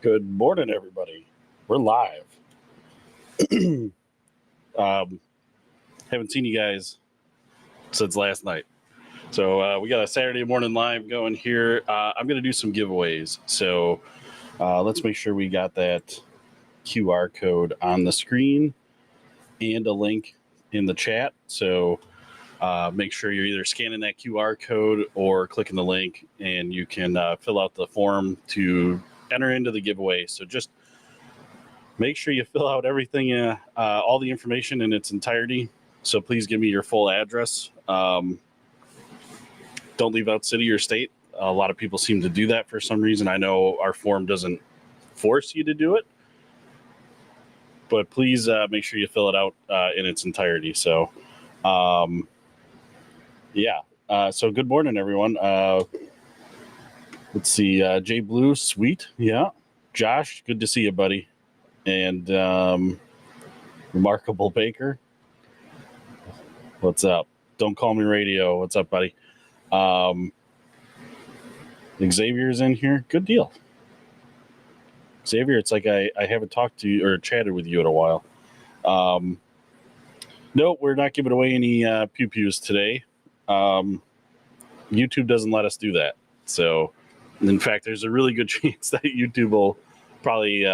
Good morning, everybody. We're live. Haven't seen you guys since last night. So we got a Saturday morning live going here. I'm going to do some giveaways. So let's make sure we got that QR code on the screen and a link in the chat. So make sure you're either scanning that QR code or clicking the link, and you can fill out the form to enter into the giveaway. So just make sure you fill out everything, all the information in its entirety. So please give me your full address. Don't leave out city or state. A lot of people seem to do that for some reason. I know our form doesn't force you to do it, but please make sure you fill it out in its entirety. So, so good morning, everyone. Let's see. Jay Blue, sweet. Yeah. Josh, good to see you, buddy. And Remarkable Baker, what's up? Don't Call Me Radio, what's up, buddy? Xavier's in here. Good deal. Xavier, it's like I haven't talked to you or chatted with you in a while. No, we're not giving away any pew-pews today. YouTube doesn't let us do that. So, in fact, there's a really good chance that YouTube will probably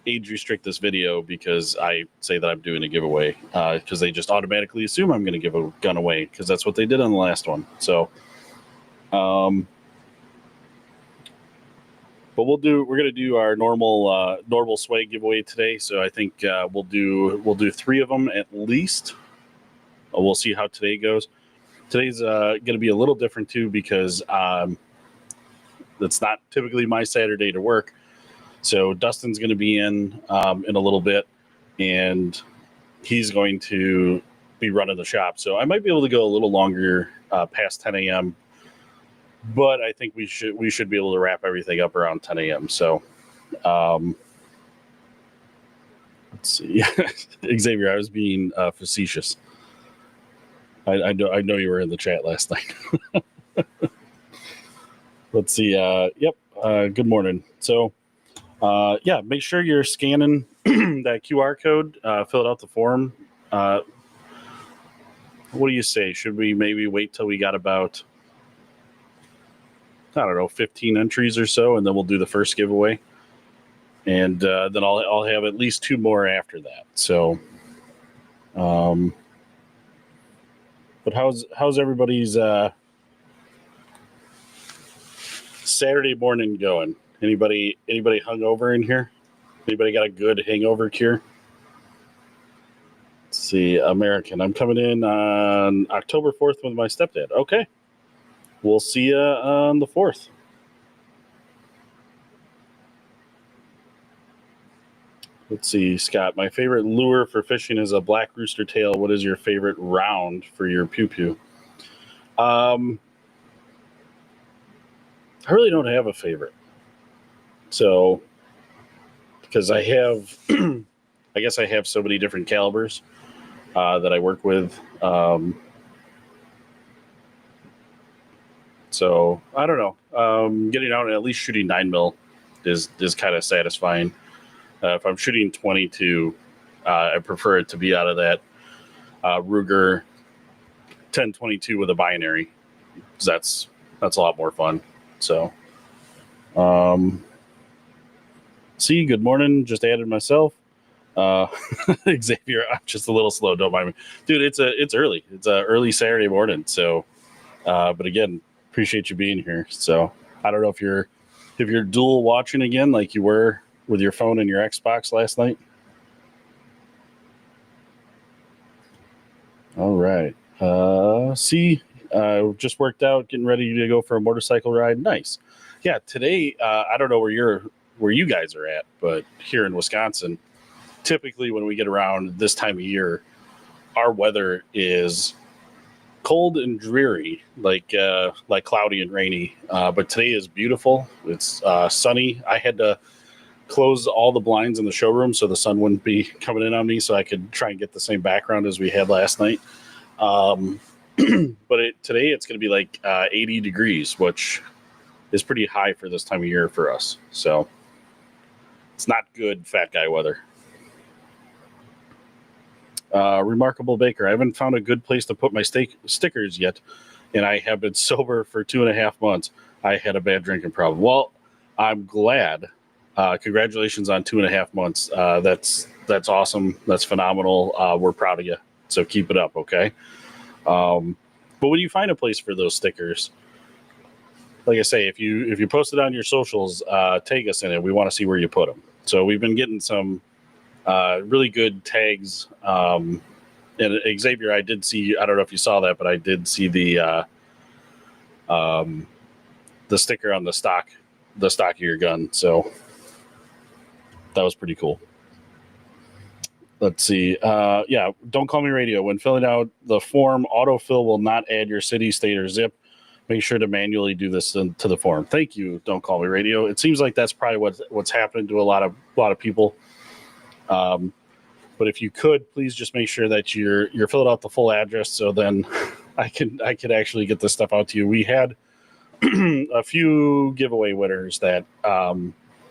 age restrict this video because I say that I'm doing a giveaway because they just automatically assume I'm going to give a gun away because that's what they did on the last one. So, but we're going to do our normal swag giveaway today. So I think we'll do 3 of them at least. We'll see how today goes. Today's going to be a little different too because that's not typically my Saturday to work. So Dustin's going to be in a little bit, and he's going to be running the shop. So I might be able to go a little longer past 10 a.m., but I think we should be able to wrap everything up around 10 a.m. So let's see. Xavier, I was being facetious. I know you were in the chat last night. Let's see. Good morning. So. Make sure you're scanning that QR code, fill out the form. What do you say? Should we maybe wait till we got about, 15 entries or so, and then we'll do the first giveaway? And then I'll have at least 2 more after that. So, but how's everybody's Saturday morning going? Anybody hungover in here? Anybody got a good hangover cure? Let's see, American. I'm coming in on October 4th with my stepdad. Okay. We'll see you on the 4th. Let's see, Scott. My favorite lure for fishing is a black rooster tail. What is your favorite round for your pew-pew? I really don't have a favorite. So, because I have, I guess I have so many different calibers that I work with. So I don't know. Getting out and at least shooting 9mm is kind of satisfying. If I'm shooting 22, I prefer it to be out of that Ruger 1022 with a binary. That's a lot more fun. So. See, good morning. Just added myself. Xavier, I'm just a little slow. Don't mind me, dude. It's early. It's a early Saturday morning. So, but again, appreciate you being here. So I don't know if you're dual watching again, like you were with your phone and your Xbox last night. All right. Just worked out, getting ready to go for a motorcycle ride. Nice. Yeah. Today, I don't know where you guys are at, but here in Wisconsin, typically when we get around this time of year, our weather is cold and dreary, like cloudy and rainy. But today is beautiful. It's sunny. I had to close all the blinds in the showroom so the sun wouldn't be coming in on me, so I could try and get the same background as we had last night. But today it's going to be like 80 degrees, which is pretty high for this time of year for us. So It's not good fat guy weather. Remarkable Baker. I haven't found a good place to put my stickers yet, and I have been sober for 2.5 months. I had a bad drinking problem. Well, I'm glad. Congratulations on 2.5 months. That's awesome. That's phenomenal. We're proud of you. So keep it up, okay? But when you find a place for those stickers, like I say, if you post it on your socials, tag us in it. We want to see where you put them. So we've been getting some really good tags. And Xavier, I did see. I don't know if you saw that, but I did see the sticker on the stock of your gun. So that was pretty cool. Let's see. Yeah, don't call me radio. When filling out the form, autofill will not add your city, state, or zip. Make sure to manually do this to the form. Thank you. Don't call me radio. It seems like that's probably what's happening to a lot of people. But if you could, please just make sure that you're filled out the full address, so then I could actually get this stuff out to you. We had a few giveaway winners that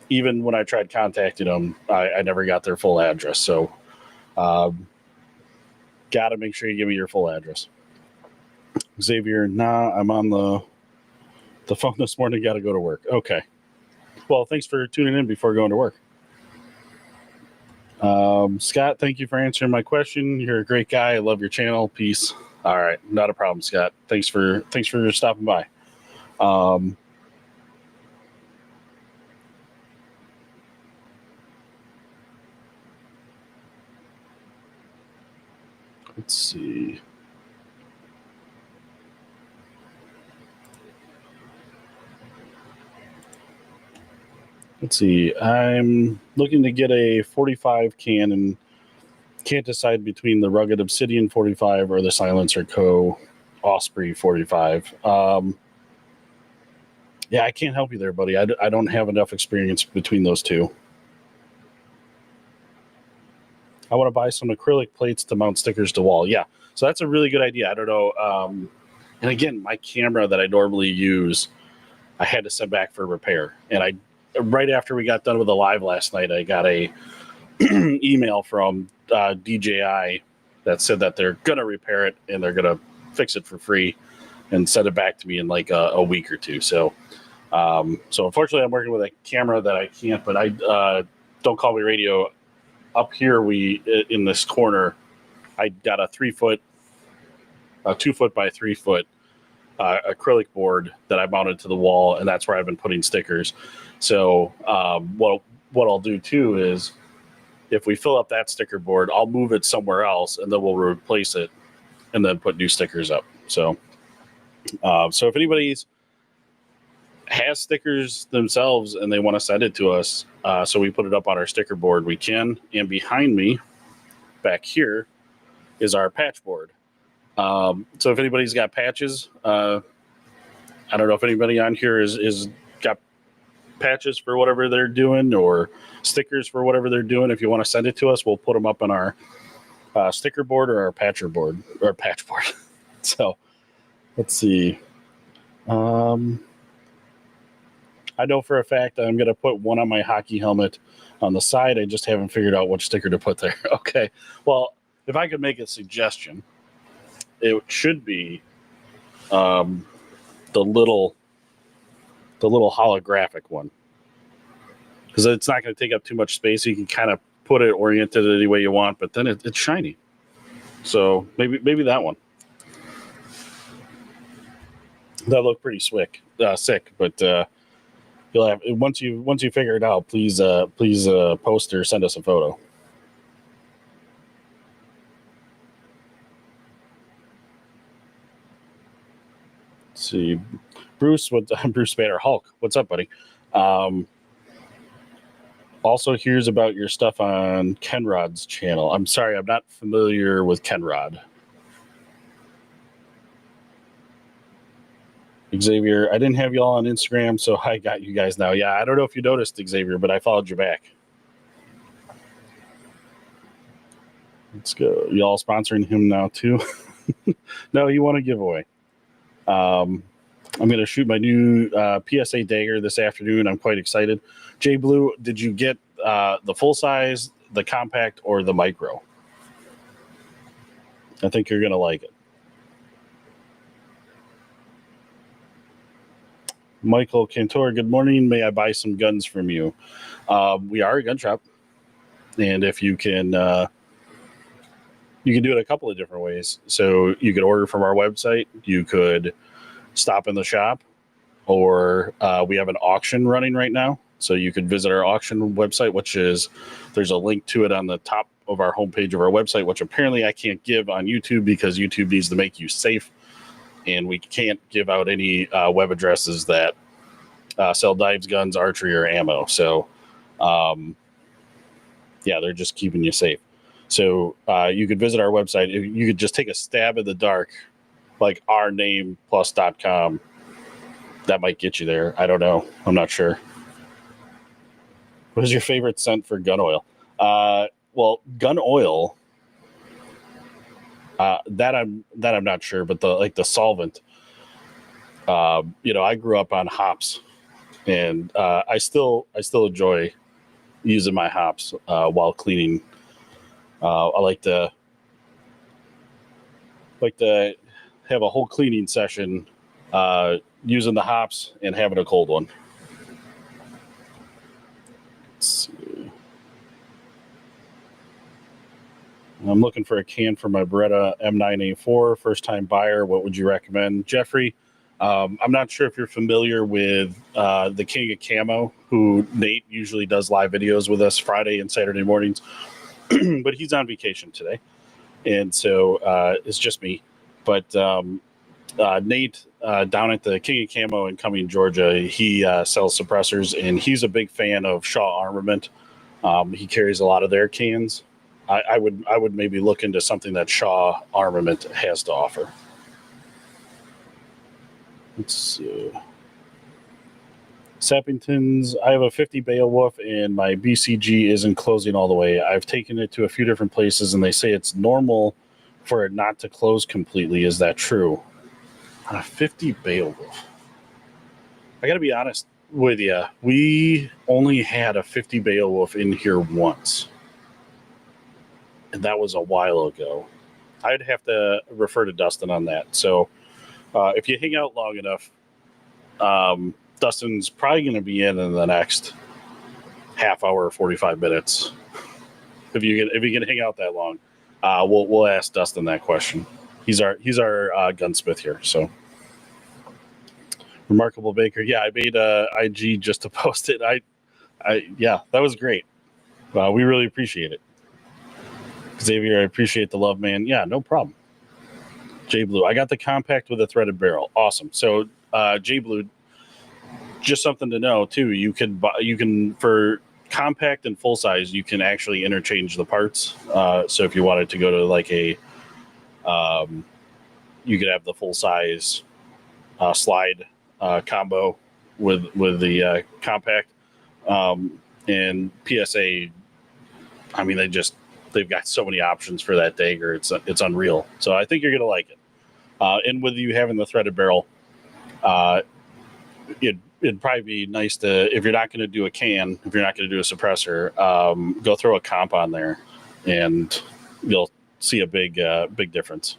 even when I tried contacting them, I never got their full address. So got to make sure you give me your full address. Xavier, nah, I'm on the phone this morning. Got to go to work. Okay. Well, thanks for tuning in before going to work. Scott, thank you for answering my question. You're a great guy. I love your channel. Peace. All right. Not a problem, Scott. Thanks for stopping by. Let's see. I'm looking to get a 45 can and can't decide between the rugged Obsidian 45 or the Silencer Co. Osprey 45. Yeah, I can't help you there, buddy. I don't have enough experience between those two. I want to buy some acrylic plates to mount stickers to wall. Yeah, so that's a really good idea. I don't know. And again, my camera that I normally use, I had to send back for repair. And right after we got done with the live last night, I got a email from DJI that said that they're going to repair it and they're going to fix it for free and send it back to me in like a week or two. So unfortunately, I'm working with a camera that I can't, but don't call me radio. Up here, in this corner, I got a 2 foot by 3 foot acrylic board that I mounted to the wall, and that's where I've been putting stickers. So what I'll do too is, if we fill up that sticker board, I'll move it somewhere else, and then we'll replace it, and then put new stickers up. So if anybody's has stickers themselves and they want to send it to us, so we put it up on our sticker board, we can. And behind me, back here, is our patch board. So if anybody's got patches, I don't know if anybody on here is got patches for whatever they're doing, or stickers for whatever they're doing. If you want to send it to us, we'll put them up on our sticker board or our patch board. So let's see. I know for a fact I'm going to put one on my hockey helmet on the side. I just haven't figured out which sticker to put there. Okay. Well, if I could make a suggestion, it should be the little holographic one, because it's not going to take up too much space. You can kind of put it oriented any way you want, but then it's shiny. So maybe that one. That looked pretty sick. But you'll have, once you figure it out, please post or send us a photo. Let's see, Bruce Banner Hulk. What's up, buddy? Also hears about your stuff on Kenrod's channel. I'm sorry, I'm not familiar with Kenrod. Xavier, I didn't have y'all on Instagram, so I got you guys now. Yeah, I don't know if you noticed, Xavier, but I followed you back. Let's go. Y'all sponsoring him now too? No, you want a giveaway. I'm going to shoot my new PSA dagger this afternoon. I'm quite excited. Jay Blue, did you get the full size, the compact, or the micro. I think you're going to like it. Michael Cantor, good morning. May I buy some guns from you? We are a gun shop, and if you can do it a couple of different ways. So you could order from our website. You could stop in the shop, or we have an auction running right now. So you could visit our auction website, which is there's a link to it on the top of our homepage of our website, which apparently I can't give on YouTube because YouTube needs to make you safe. And we can't give out any web addresses that sell dives, guns, archery, or ammo. So, yeah, they're just keeping you safe. So you could visit our website. You could just take a stab in the dark, like ournameplus.com. That might get you there. I don't know. I'm not sure. What is your favorite scent for gun oil? Well, gun oil. That I'm not sure, but the solvent. I grew up on hops, and I still enjoy using my hops while cleaning. I like to have a whole cleaning session using the hops and having a cold one. Let's see. I'm looking for a can for my Beretta M9A4, first time buyer. What would you recommend? Jeffrey, I'm not sure if you're familiar with the King of Camo, who Nate usually does live videos with us Friday and Saturday mornings, but he's on vacation today. And so it's just me. But Nate down at the King of Camo in Cumming, Georgia, he sells suppressors, and he's a big fan of Shaw Armament. He carries a lot of their cans. I would maybe look into something that Shaw Armament has to offer. Let's see. Sappingtons, I have a 50 Beowulf and my BCG isn't closing all the way. I've taken it to a few different places and they say it's normal for it not to close completely. Is that true? On a 50 Beowulf. I got to be honest with you. We only had a 50 Beowulf in here once. And that was a while ago. I'd have to refer to Dustin on that. So if you hang out long enough, Dustin's probably going to be in the next half hour or 45 minutes. If you can hang out that long, we'll ask Dustin that question. He's our gunsmith here. So Remarkable Baker, yeah, I made a IG just to post it. Yeah, that was great. We really appreciate it. Xavier, I appreciate the love, man. Yeah, no problem. J Blue, I got the compact with a threaded barrel. Awesome. So J Blue, just something to know too. You can for compact and full size, you can actually interchange the parts. So if you wanted to go to like a, you could have the full size slide combo with the compact, and PSA. I mean, they've got so many options for that dagger. It's unreal. So I think you're gonna like it. And with you having the threaded barrel, it'd probably be nice to, if you're not going to do a can, if you're not going to do a suppressor, go throw a comp on there, and you'll see a big difference.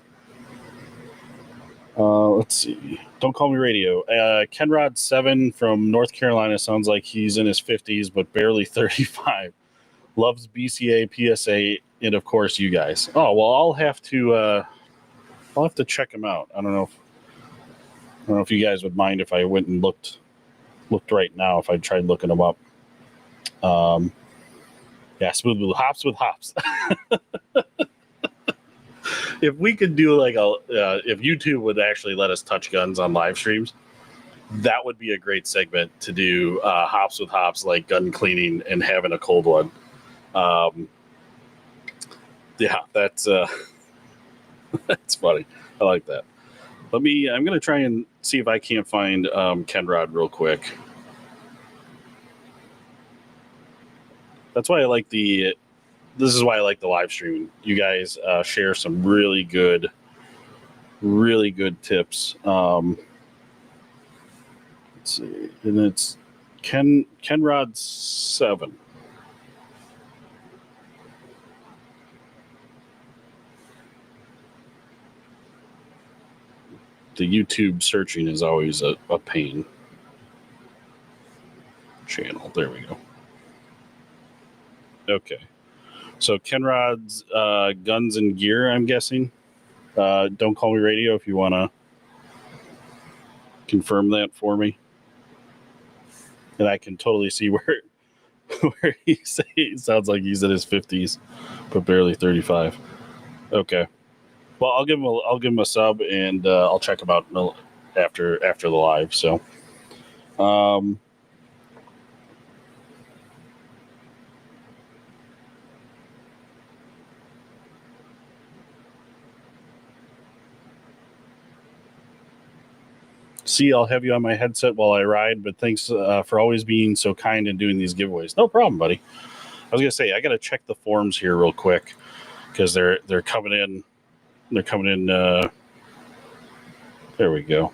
Let's see. Don't call me radio. Kenrod 7 from North Carolina sounds like he's in his 50s, but barely 35. Loves BCA, PSA, and of course you guys. Oh well, I'll have to check him out. I don't know if you guys would mind if I went and looked right now. If I tried looking him up. Yeah, Smooth Blue, hops with hops. If we could do like if YouTube would actually let us touch guns on live streams, that would be a great segment to do hops with hops, like gun cleaning and having a cold one. Yeah, that's that's funny. I like that. I'm going to try and see if I can't find Kenrod real quick. That's why I like this is why I like the live stream. You guys share some really good tips. Let's see. And it's Kenrod 7. the YouTube searching is always a pain. Channel. There we go. Okay. So Kenrod's Guns and Gear, I'm guessing. Don't Call Me Radio if you want to confirm that for me. And I can totally see where he sounds like he's in his 50s, but barely 35. Okay. Well, I'll give him a sub, and I'll check him out after the live. So, see, I'll have you on my headset while I ride. But thanks for always being so kind and doing these giveaways. No problem, buddy. I was gonna say I gotta check the forms here real quick because they're coming in. They're coming in. There we go.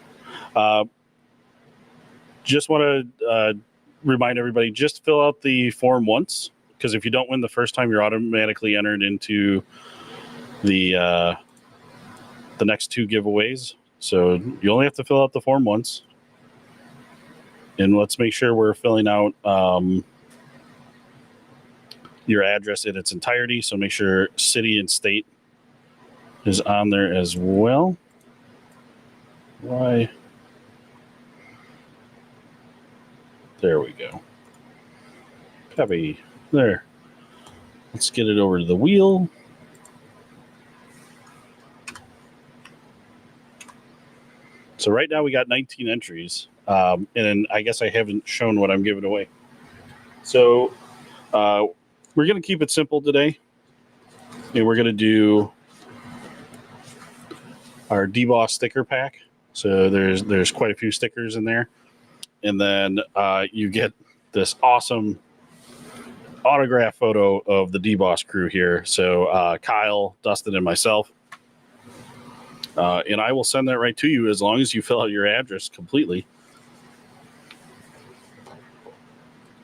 Just want to remind everybody, just fill out the form once, because if you don't win the first time, you're automatically entered into the next two giveaways. So you only have to fill out the form once. And let's make sure we're filling out your address in its entirety. So make sure city and state is on there as well. Why? There we go. Copy. There. Let's get it over to the wheel. So right now we got 19 entries. And I guess I haven't shown what I'm giving away. So we're going to keep it simple today. And we're going to do our DBoss sticker pack. So there's quite a few stickers in there. And then you get this awesome autograph photo of the DBoss crew here. So Kyle, Dustin, and myself. And I will send that right to you as long as you fill out your address completely.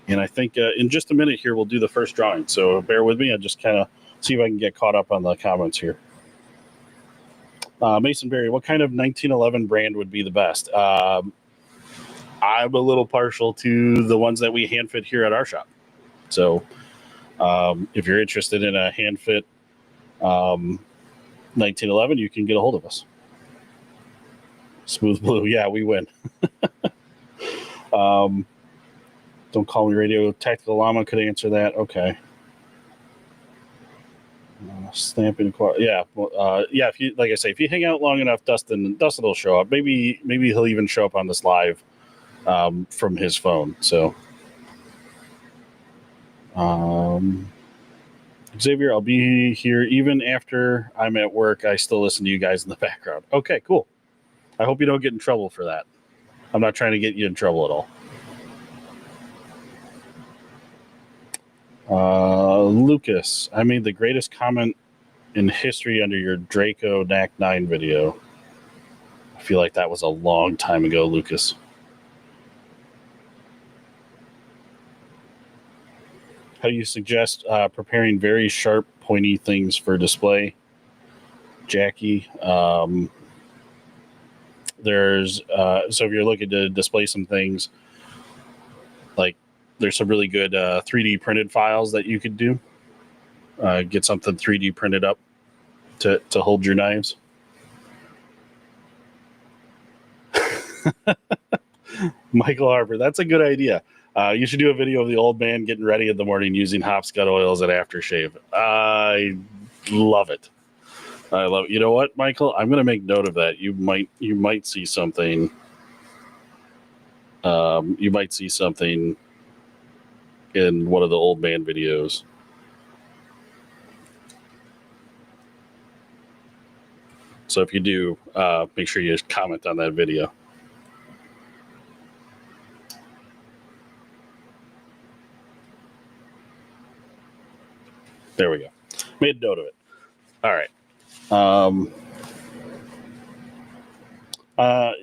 And I think in just a minute here, we'll do the first drawing. So bear with me. I'll just kind of see if I can get caught up on the comments here. Mason Berry, what kind of 1911 brand would be the best? I'm a little partial to the ones that we hand fit here at our shop. So if you're interested in a hand fit 1911, you can get a hold of us. Smooth Blue, yeah, we win. Don't Call Me Radio. Tactical Llama could answer that. Okay. Stamping, yeah, yeah. If you, like I say, if you hang out long enough, Dustin will show up. Maybe he'll even show up on this live from his phone. So, Xavier, I'll be here even after I'm at work. I still listen to you guys in the background. Okay, cool. I hope you don't get in trouble for that. I'm not trying to get you in trouble at all. Lucas, I made the greatest comment in history under your Draco NAC 9 video. I feel like that was a long time ago, Lucas. How do you suggest preparing very sharp, pointy things for display? Jackie, there's so if you're looking to display some things, like there's some really good 3D printed files that you could do. Get something 3D printed up to hold your knives. Michael Harper, that's a good idea. You should do a video of the old man getting ready in the morning using hopscotch oils and aftershave. I love it. I love it. You know what, Michael? I'm going to make note of that. You might see something. You might see something in one of the old man videos. So if you do, make sure you just comment on that video. There we go. Made note of it. All right.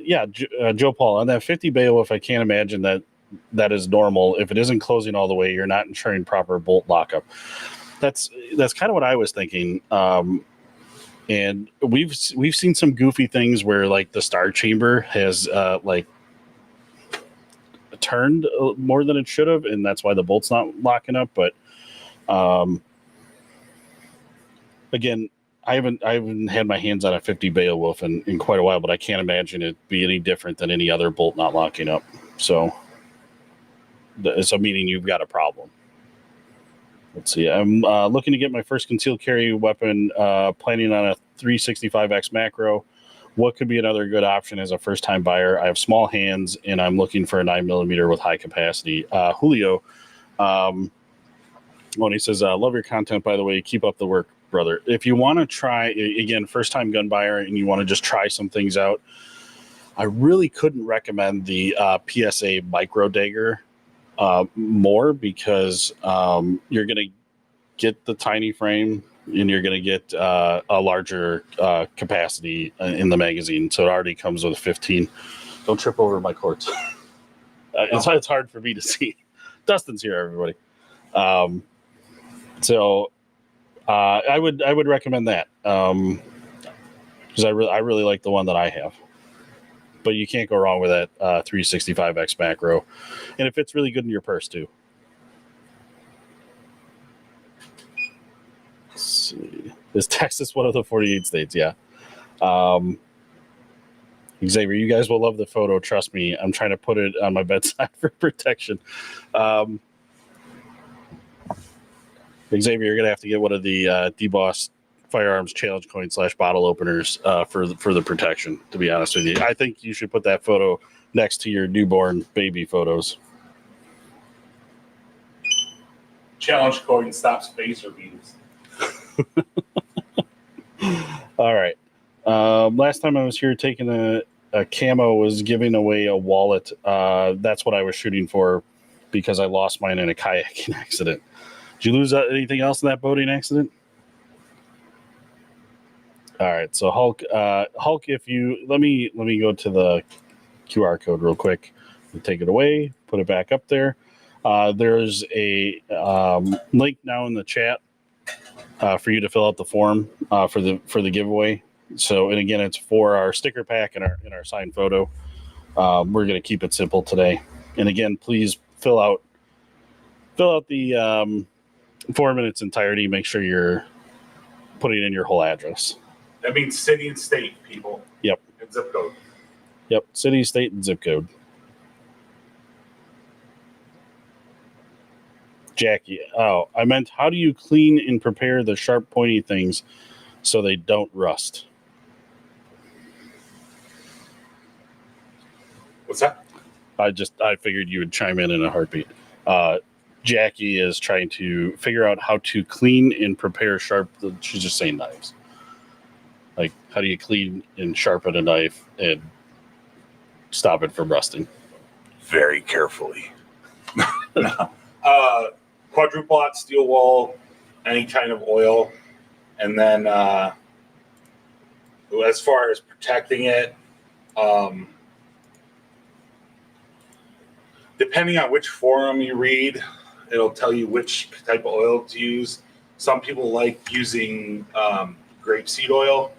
Yeah, Joe Paul, on that 50 Beowulf, I can't imagine that is normal. If it isn't closing all the way, you're not ensuring proper bolt lockup. That's kind of what I was thinking. And we've seen some goofy things where like the star chamber has like turned more than it should have, and that's why the bolt's not locking up. But again, I haven't had my hands on a 50 Beowulf in quite a while, but I can't imagine it be any different than any other bolt not locking up. So meaning you've got a problem. Let's see. I'm looking to get my first concealed carry weapon, planning on a 365X macro. What could be another good option as a first-time buyer? I have small hands, and I'm looking for a 9mm with high capacity. Julio, when he says, love your content, by the way. Keep up the work, brother. If you want to try, again, first-time gun buyer, and you want to just try some things out, I really couldn't recommend the PSA micro dagger more, because you're going to get the tiny frame, and you're going to get a larger capacity in the magazine. So it already comes with a 15. Don't trip over my cords. It's hard for me to see. Dustin's here, everybody. So I would recommend that, because I really like the one that I have. But you can't go wrong with that 365X macro, and it fits really good in your purse too. Let's see. Is Texas one of the 48 states? Yeah. Xavier, you guys will love the photo. Trust me. I'm trying to put it on my bedside for protection. Xavier, you're gonna have to get one of the DBoss Firearms challenge coin / bottle openers for the protection. To be honest with you, I think you should put that photo next to your newborn baby photos. Challenge coin stops phaser beams. All right. Last time I was here taking a camo was giving away a wallet. That's what I was shooting for, because I lost mine in a kayaking accident. Did you lose anything else in that boating accident? All right. So Hulk, if you let me go to the QR code real quick and take it away, put it back up there. There's a link now in the chat for you to fill out the form for the giveaway. So, and again, it's for our sticker pack and our signed photo. We're going to keep it simple today. And again, please fill out the form in its entirety. Make sure you're putting in your whole address. That means city and state, people. Yep. And zip code. Yep. City, state, and zip code. Jackie. Oh, I meant, how do you clean and prepare the sharp, pointy things so they don't rust? What's that? I figured you would chime in a heartbeat. Jackie is trying to figure out how to clean and prepare sharp. She's just saying knives. Like, how do you clean and sharpen a knife and stop it from rusting? Very carefully. Quadruple aught steel wool, any kind of oil, and then as far as protecting it, depending on which forum you read, it'll tell you which type of oil to use. Some people like using grapeseed oil,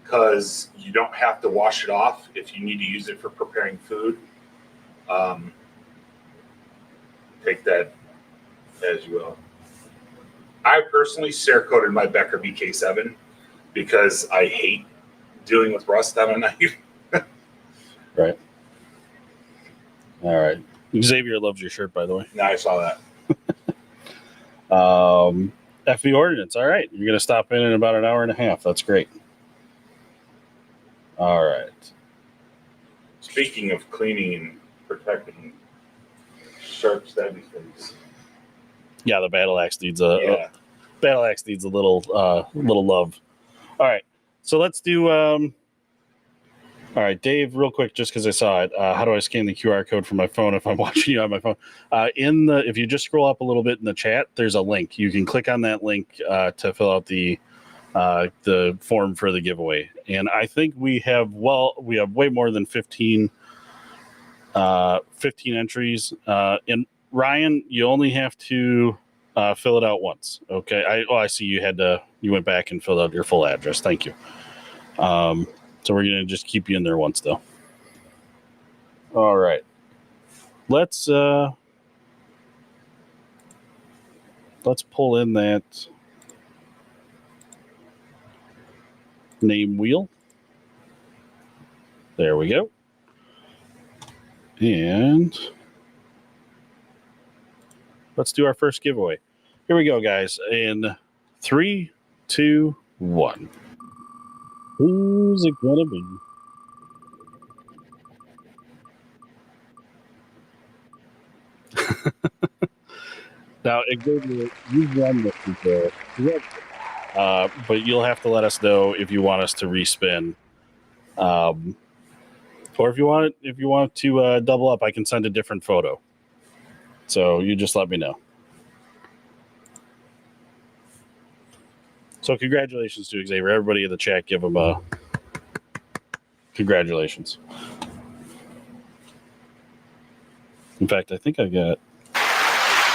because you don't have to wash it off if you need to use it for preparing food. Take that as you will. I personally Cerakoted my Becker BK7 because I hate dealing with rust on a knife. Right. All right. Xavier loves your shirt, by the way. Now I saw that. FB Ordnance. All right. You're going to stop in about an hour and a half. That's great. All right. Speaking of cleaning and protecting sharp, stabby things. Yeah, the battle axe needs a little love. All right. So let's do all right, Dave, real quick, just because I saw it. How do I scan the QR code from my phone if I'm watching you on my phone? If you just scroll up a little bit in the chat, there's a link. You can click on that link to fill out the form for the giveaway. And I think we have way more than 15 entries. And Ryan, you only have to fill it out once. Okay. I see you had to You went back and filled out your full address. Thank you. So we're going to just keep you in there once, though. All right. Let's pull in that name wheel. There we go. And let's do our first giveaway. Here we go, guys. In 3, 2, 1. Who's it gonna be? Now, Xavier, you've won this before. But you'll have to let us know if you want us to respin, or if you want to double up. I can send a different photo. So you just let me know. So congratulations to Xavier. Everybody in the chat, give him a congratulations. In fact, I think I got.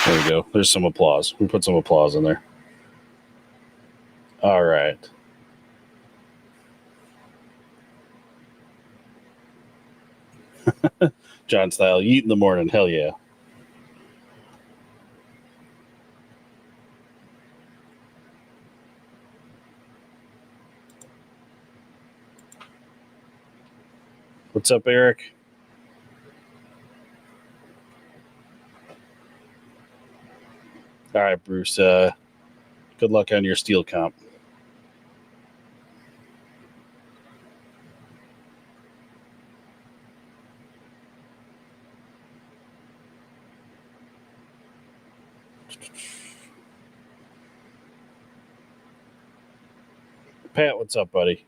There we go. There's some applause. We put some applause in there. All right. John style, eat in the morning. Hell yeah. What's up, Eric? All right, Bruce. Good luck on your steel comp. Pat, what's up, buddy?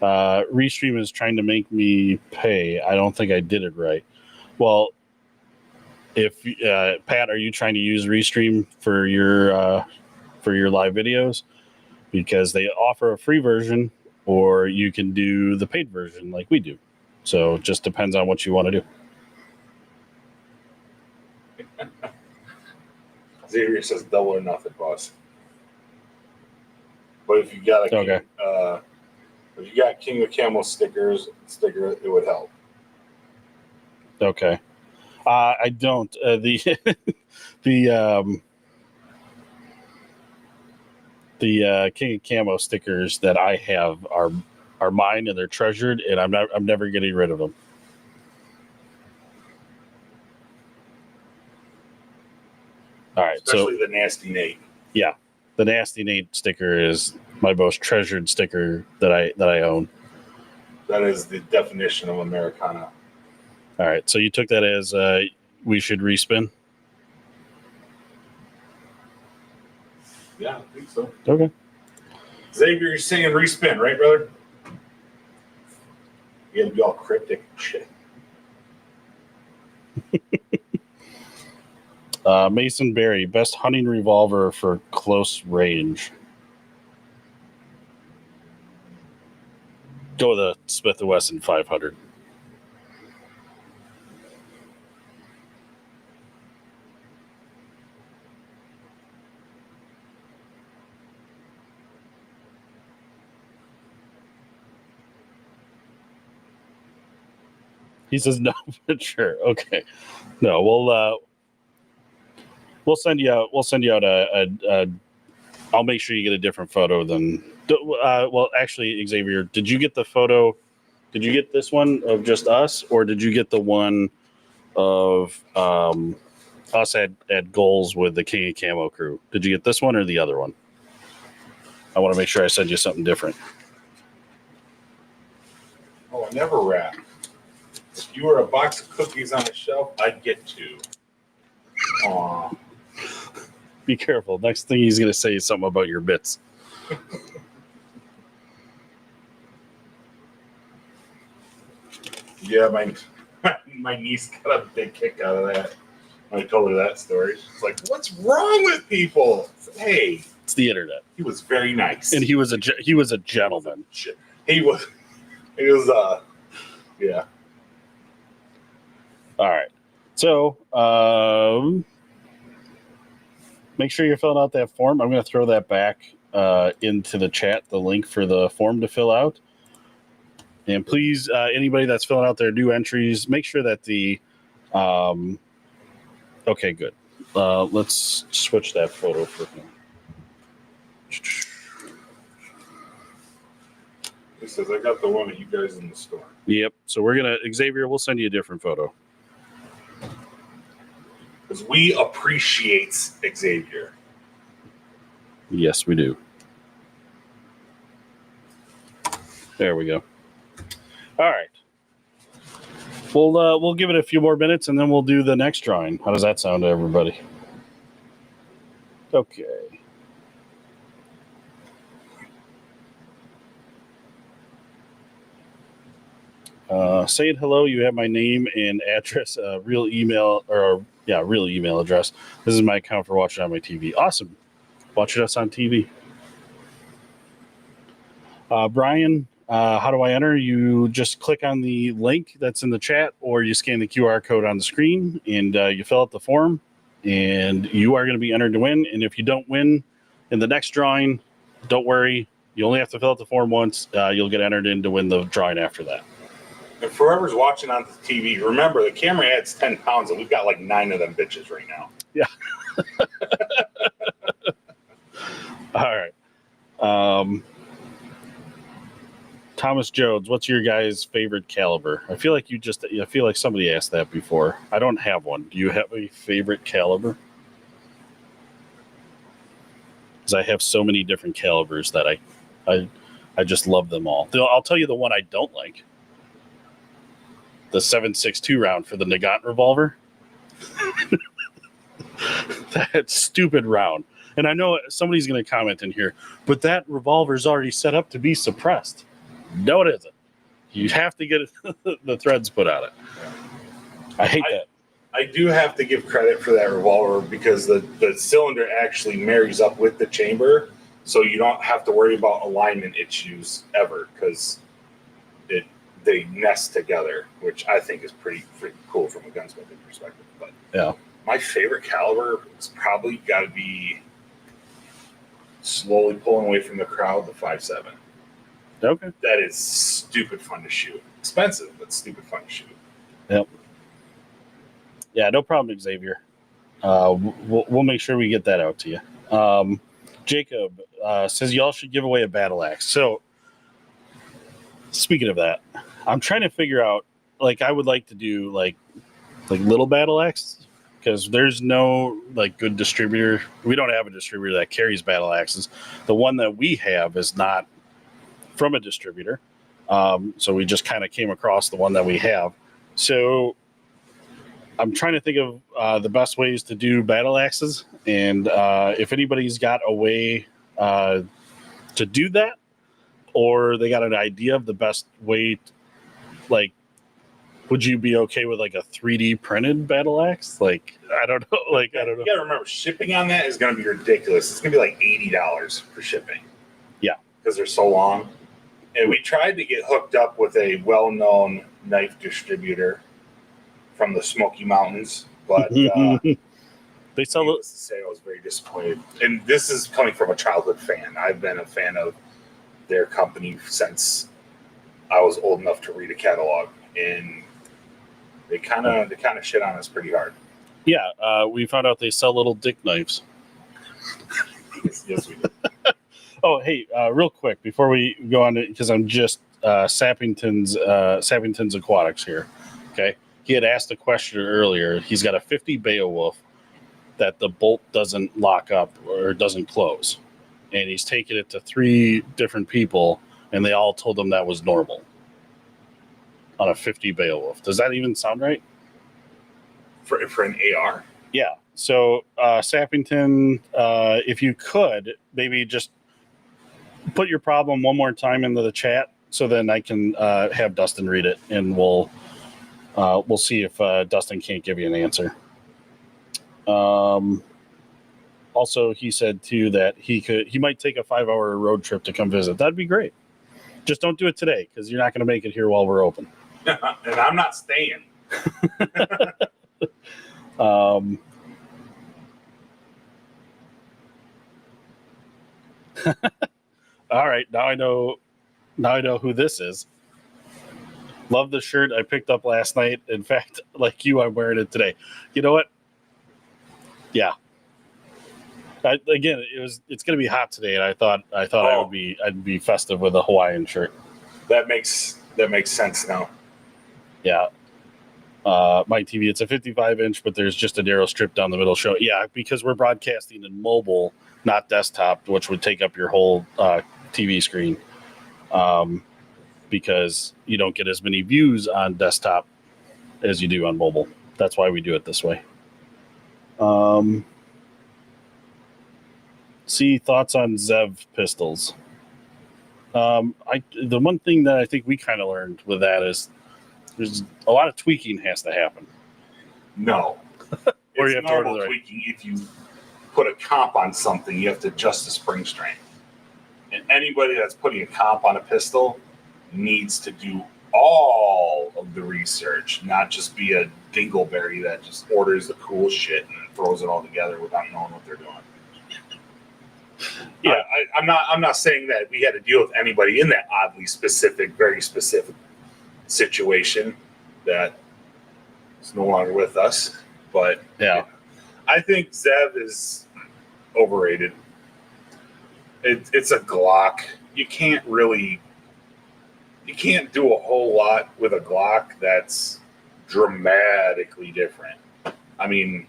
Restream is trying to make me pay. I don't think I did it right. Well, if Pat, are you trying to use Restream for your live videos? Because they offer a free version, or you can do the paid version like we do. So it just depends on what you want to do. Xavier says double or nothing, boss. But if you got a Okay. if you got King of Camel sticker, it would help. Okay. I don't. The King of Camo stickers that I have are mine, and they're treasured, and I'm never getting rid of them. All right, especially the Nasty Nate. Yeah, the Nasty Nate sticker is my most treasured sticker that I own. That is the definition of Americana. All right, so you took that as we should respin? Yeah, I think so. Okay. Xavier, you're singing respin, right, brother? You had to be all cryptic and shit. Mason Berry, best hunting revolver for close range. Go with a Smith & Wesson 500. He says no, for sure. Okay, no, we'll send you out. We'll send you out a I'll make sure you get a different photo than. Well, actually, Xavier, did you get the photo? Did you get this one of just us, or did you get the one of us at goals with the King of Camo crew? Did you get this one or the other one? I want to make sure I send you something different. Oh, I never wrap. If you were a box of cookies on a shelf, I'd get two. Aw. Be careful. Next thing he's going to say is something about your bits. Yeah, my niece got a big kick out of that. I told her that story. She's like, "What's wrong with people?" I said, hey, it's the internet. He was very nice, and he was a gentleman. He was. Yeah. All right. So, make sure you're filling out that form. I'm going to throw that back into the chat, the link for the form to fill out. And please, anybody that's filling out their new entries, make sure that the okay, good. Let's switch that photo for him. He says, I got the one of you guys in the store. Yep. So we're going to, Xavier, we'll send you a different photo. Because we appreciate Xavier. Yes, we do. There we go. All right. We'll give it a few more minutes and then we'll do the next drawing. How does that sound to everybody? Okay. Saying hello. You have my name and address, real email address. This is my account for watching on my TV. Awesome. Watching us on TV. Brian, how do I enter? You just click on the link that's in the chat, or you scan the QR code on the screen, and you fill out the form, and you are going to be entered to win. And if you don't win in the next drawing, don't worry. You only have to fill out the form once. You'll get entered in to win the drawing after that. And for whoever's watching on the TV, remember the camera adds 10 pounds, and we've got like 9 of them bitches right now. Yeah. All right. Thomas Jones, what's your guys' favorite caliber? I feel like somebody asked that before. I don't have one. Do you have a favorite caliber? Because I have so many different calibers that I just love them all. I'll tell you the one I don't like. The 7.62 round for the Nagant revolver. That stupid round. And I know somebody's going to comment in here, but that revolver is already set up to be suppressed. No, it isn't. You have to get the threads put on it. I hate that. I do have to give credit for that revolver because the cylinder actually marries up with the chamber, so you don't have to worry about alignment issues ever because they nest together, which I think is pretty cool from a gunsmithing perspective. But yeah, my favorite caliber is probably got to be, slowly pulling away from the crowd, the 5.7. Okay, that is stupid fun to shoot. Expensive, but stupid fun to shoot. Yep. Yeah, no problem, Xavier. We'll make sure we get that out to you. Jacob says y'all should give away a battle axe. So, speaking of that, I'm trying to figure out. Like, I would like to do like little battle axes because there's no good distributor. We don't have a distributor that carries battle axes. The one that we have is not from a distributor, so we just kind of came across the one that we have. So I'm trying to think of the best ways to do battle axes, and if anybody's got a way to do that, or they got an idea of the best way, would you be okay with a 3D printed battle axe? I don't know. I don't know. You gotta remember, shipping on that is gonna be ridiculous. It's gonna be $80 for shipping. Yeah, because they're so long. And we tried to get hooked up with a well-known knife distributor from the Smoky Mountains, but they sell. Needless to say, I was very disappointed. And this is coming from a childhood fan. I've been a fan of their company since I was old enough to read a catalog, and they kind of shit on us pretty hard. Yeah, we found out they sell little dick knives. Yes, we do. Oh, hey, real quick before we go on, because I'm just Sappington's Aquatics here. Okay, he had asked a question earlier. He's got a 50 Beowulf that the bolt doesn't lock up or doesn't close, and he's taken it to 3 different people, and they all told him that was normal on a 50 Beowulf. Does that even sound right? For an AR? Yeah. So, Sappington, if you could, maybe just put your problem one more time into the chat, so then I can have Dustin read it, and we'll see if Dustin can't give you an answer. Also, he said too that he might take a 5-hour road trip to come visit. That'd be great. Just don't do it today because you're not going to make it here while we're open. And I'm not staying. All right, now I know. Now I know who this is. Love the shirt I picked up last night. In fact, like you, I'm wearing it today. You know what? Yeah. Again, it's going to be hot today, and I thought I'd be festive with a Hawaiian shirt. That makes sense now. Yeah. My TV, it's a 55-inch, but there's just a narrow strip down the middle. Show, yeah, because we're broadcasting in mobile, not desktop, which would take up your whole TV screen. Because you don't get as many views on desktop as you do on mobile. That's why we do it this way. See, thoughts on Zev pistols. The one thing that I think we kind of learned with that is there's a lot of tweaking has to happen. No. Or It's you have to order normal the right. tweaking. If you put a comp on something, you have to adjust the spring strength. And anybody that's putting a comp on a pistol needs to do all of the research, not just be a dingleberry that just orders the cool shit and throws it all together without knowing what they're doing. Yeah. I'm not saying that we had to deal with anybody in that oddly specific, very specific situation that is no longer with us. But Yeah. I think Zev is overrated. It's a Glock. You can't do a whole lot with a Glock that's dramatically different. I mean,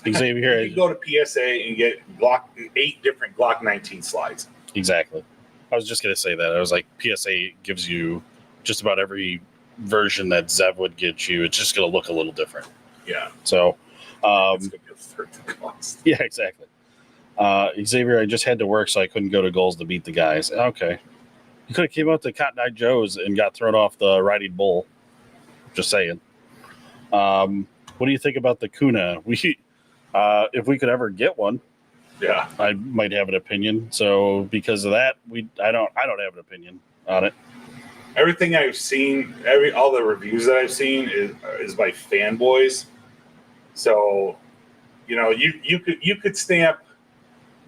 Xavier, you can go to PSA and get 8 different Glock 19 slides. exactly. I was just going to say that. I was like, PSA gives you just about every version that Zev would get you. It's just going to look a little different. Yeah. So, It's going to be a third the cost. yeah, exactly. Xavier, I just had to work, so I couldn't go to goals to beat the guys. Okay. You could have came out to Cotton Eye Joe's and got thrown off the riding bull. Just saying. What do you think about the Kuna? If we could ever get one, Yeah. I might have an opinion. So because of that, I don't have an opinion on it. Everything I've seen, all the reviews that I've seen is by fanboys. So, you could stamp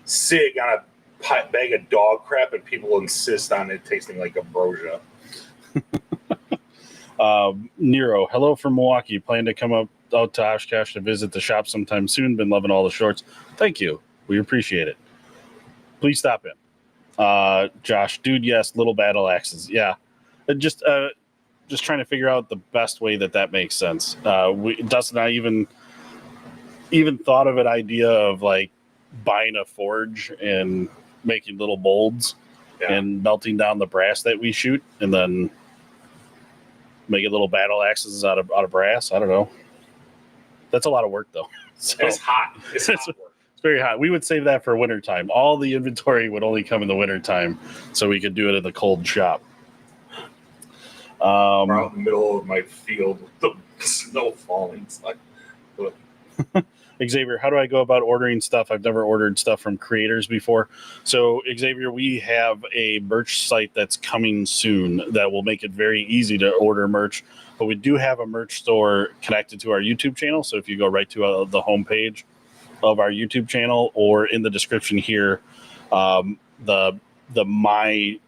SIG on a bag of dog crap, and people insist on it tasting like ambrosia. Nero, hello from Milwaukee. Plan to come out to Oshkosh to visit the shop sometime soon. Been loving all the shorts. Thank you. We appreciate it. Please stop in. Josh, dude, yes, little battle axes. Yeah. Just trying to figure out the best way that makes sense. Dustin and I even thought of an idea of like buying a forge and making little molds and melting down the brass that we shoot and then making little battle axes out of brass. I don't know. That's a lot of work though. So, it's hot. It's hot work. It's very hot. We would save that for wintertime. All the inventory would only come in the wintertime so we could do it in the cold shop. We're out in the middle of my field with the snow falling. It's like, Xavier, how do I go about ordering stuff? I've never ordered stuff from creators before. So, Xavier, we have a merch site that's coming soon that will make it very easy to order merch. But we do have a merch store connected to our YouTube channel. So if you go right to the homepage of our YouTube channel or in the description here, the my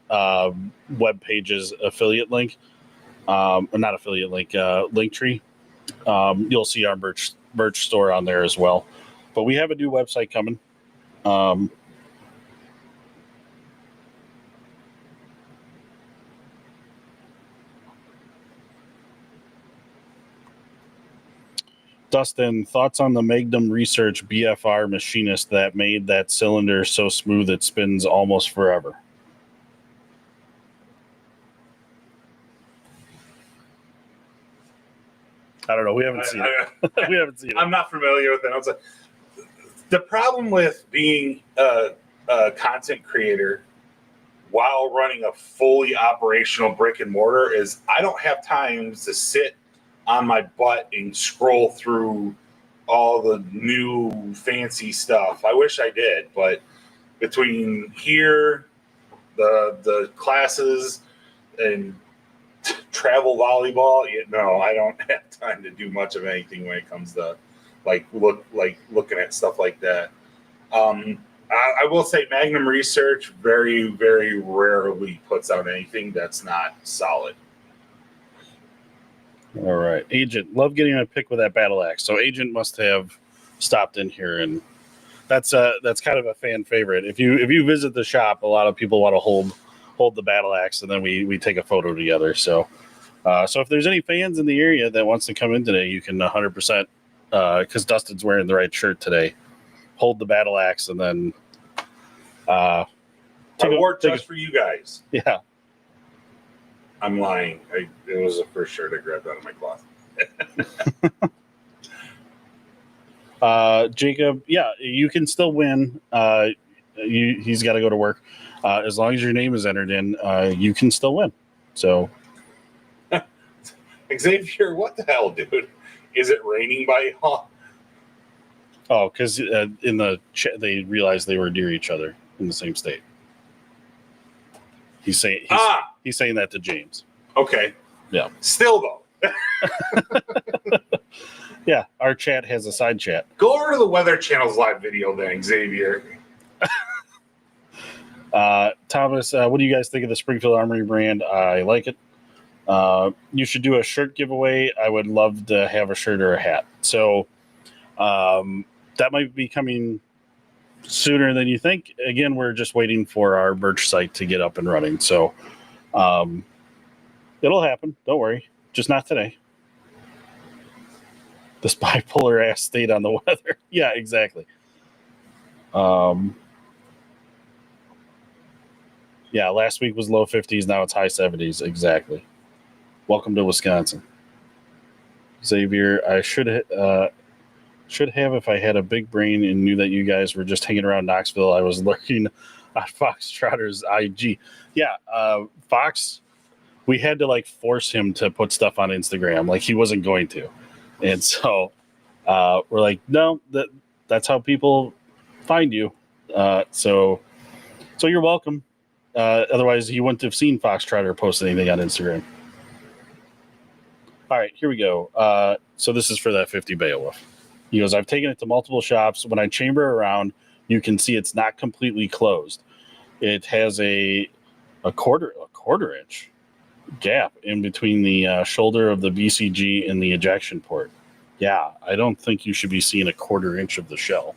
web pages affiliate link, or not affiliate link, link tree, you'll see our merch store on there as well. But we have a new website coming. Dustin, thoughts on the Magnum Research BFR machinist that made that cylinder so smooth it spins almost forever? I don't know. We haven't seen it. We haven't seen it. I'm not familiar with it. I was like, the problem with being a content creator while running a fully operational brick and mortar is I don't have time to sit on my butt and scroll through all the new fancy stuff. I wish I did, but between here, the classes, and travel volleyball, no, I don't have time to do much of anything when it comes to looking at stuff like that. I will say Magnum Research very, very rarely puts out anything that's not solid. All right, Agent, love getting a pick with that battle axe. So Agent must have stopped in here, and that's kind of a fan favorite. If you visit the shop, a lot of people want to hold the battle axe, and then we take a photo together. So if there's any fans in the area that wants to come in today, you can 100%, because Dustin's wearing the right shirt today, hold the battle axe, and then I wore it just for you guys. Yeah. I'm lying. It was the first shirt I grabbed out of my closet. Jacob, yeah, you can still win. He's got to go to work. As long as your name is entered in, you can still win. So, Xavier, what the hell, dude? Is it raining by y'all? Oh, because in the they realized they were near each other in the same state. He's saying that to James. Okay. Yeah. Still though. Yeah, our chat has a side chat. Go over to the Weather Channel's live video then, Xavier. Thomas, what do you guys think of the Springfield Armory brand? I like it. You should do a shirt giveaway. I would love to have a shirt or a hat. So that might be coming sooner than you think. Again, we're just waiting for our merch site to get up and running. So it'll happen. Don't worry. Just not today. This bipolar ass state on the weather. Yeah, exactly. Yeah, last week was low 50s. Now it's high 70s. Exactly. Welcome to Wisconsin. Xavier, I should have if I had a big brain and knew that you guys were just hanging around Knoxville. I was lurking on Foxtrotter's IG. Yeah, Fox, we had to force him to put stuff on Instagram. He wasn't going to. And so we're like, no, that's how people find you. So you're welcome. Otherwise, you wouldn't have seen Foxtrotter post anything on Instagram. All right, here we go. So this is for that 50 Beowulf. He goes, I've taken it to multiple shops. When I chamber around, you can see it's not completely closed. It has a quarter inch gap in between the shoulder of the BCG and the ejection port. Yeah, I don't think you should be seeing a quarter inch of the shell.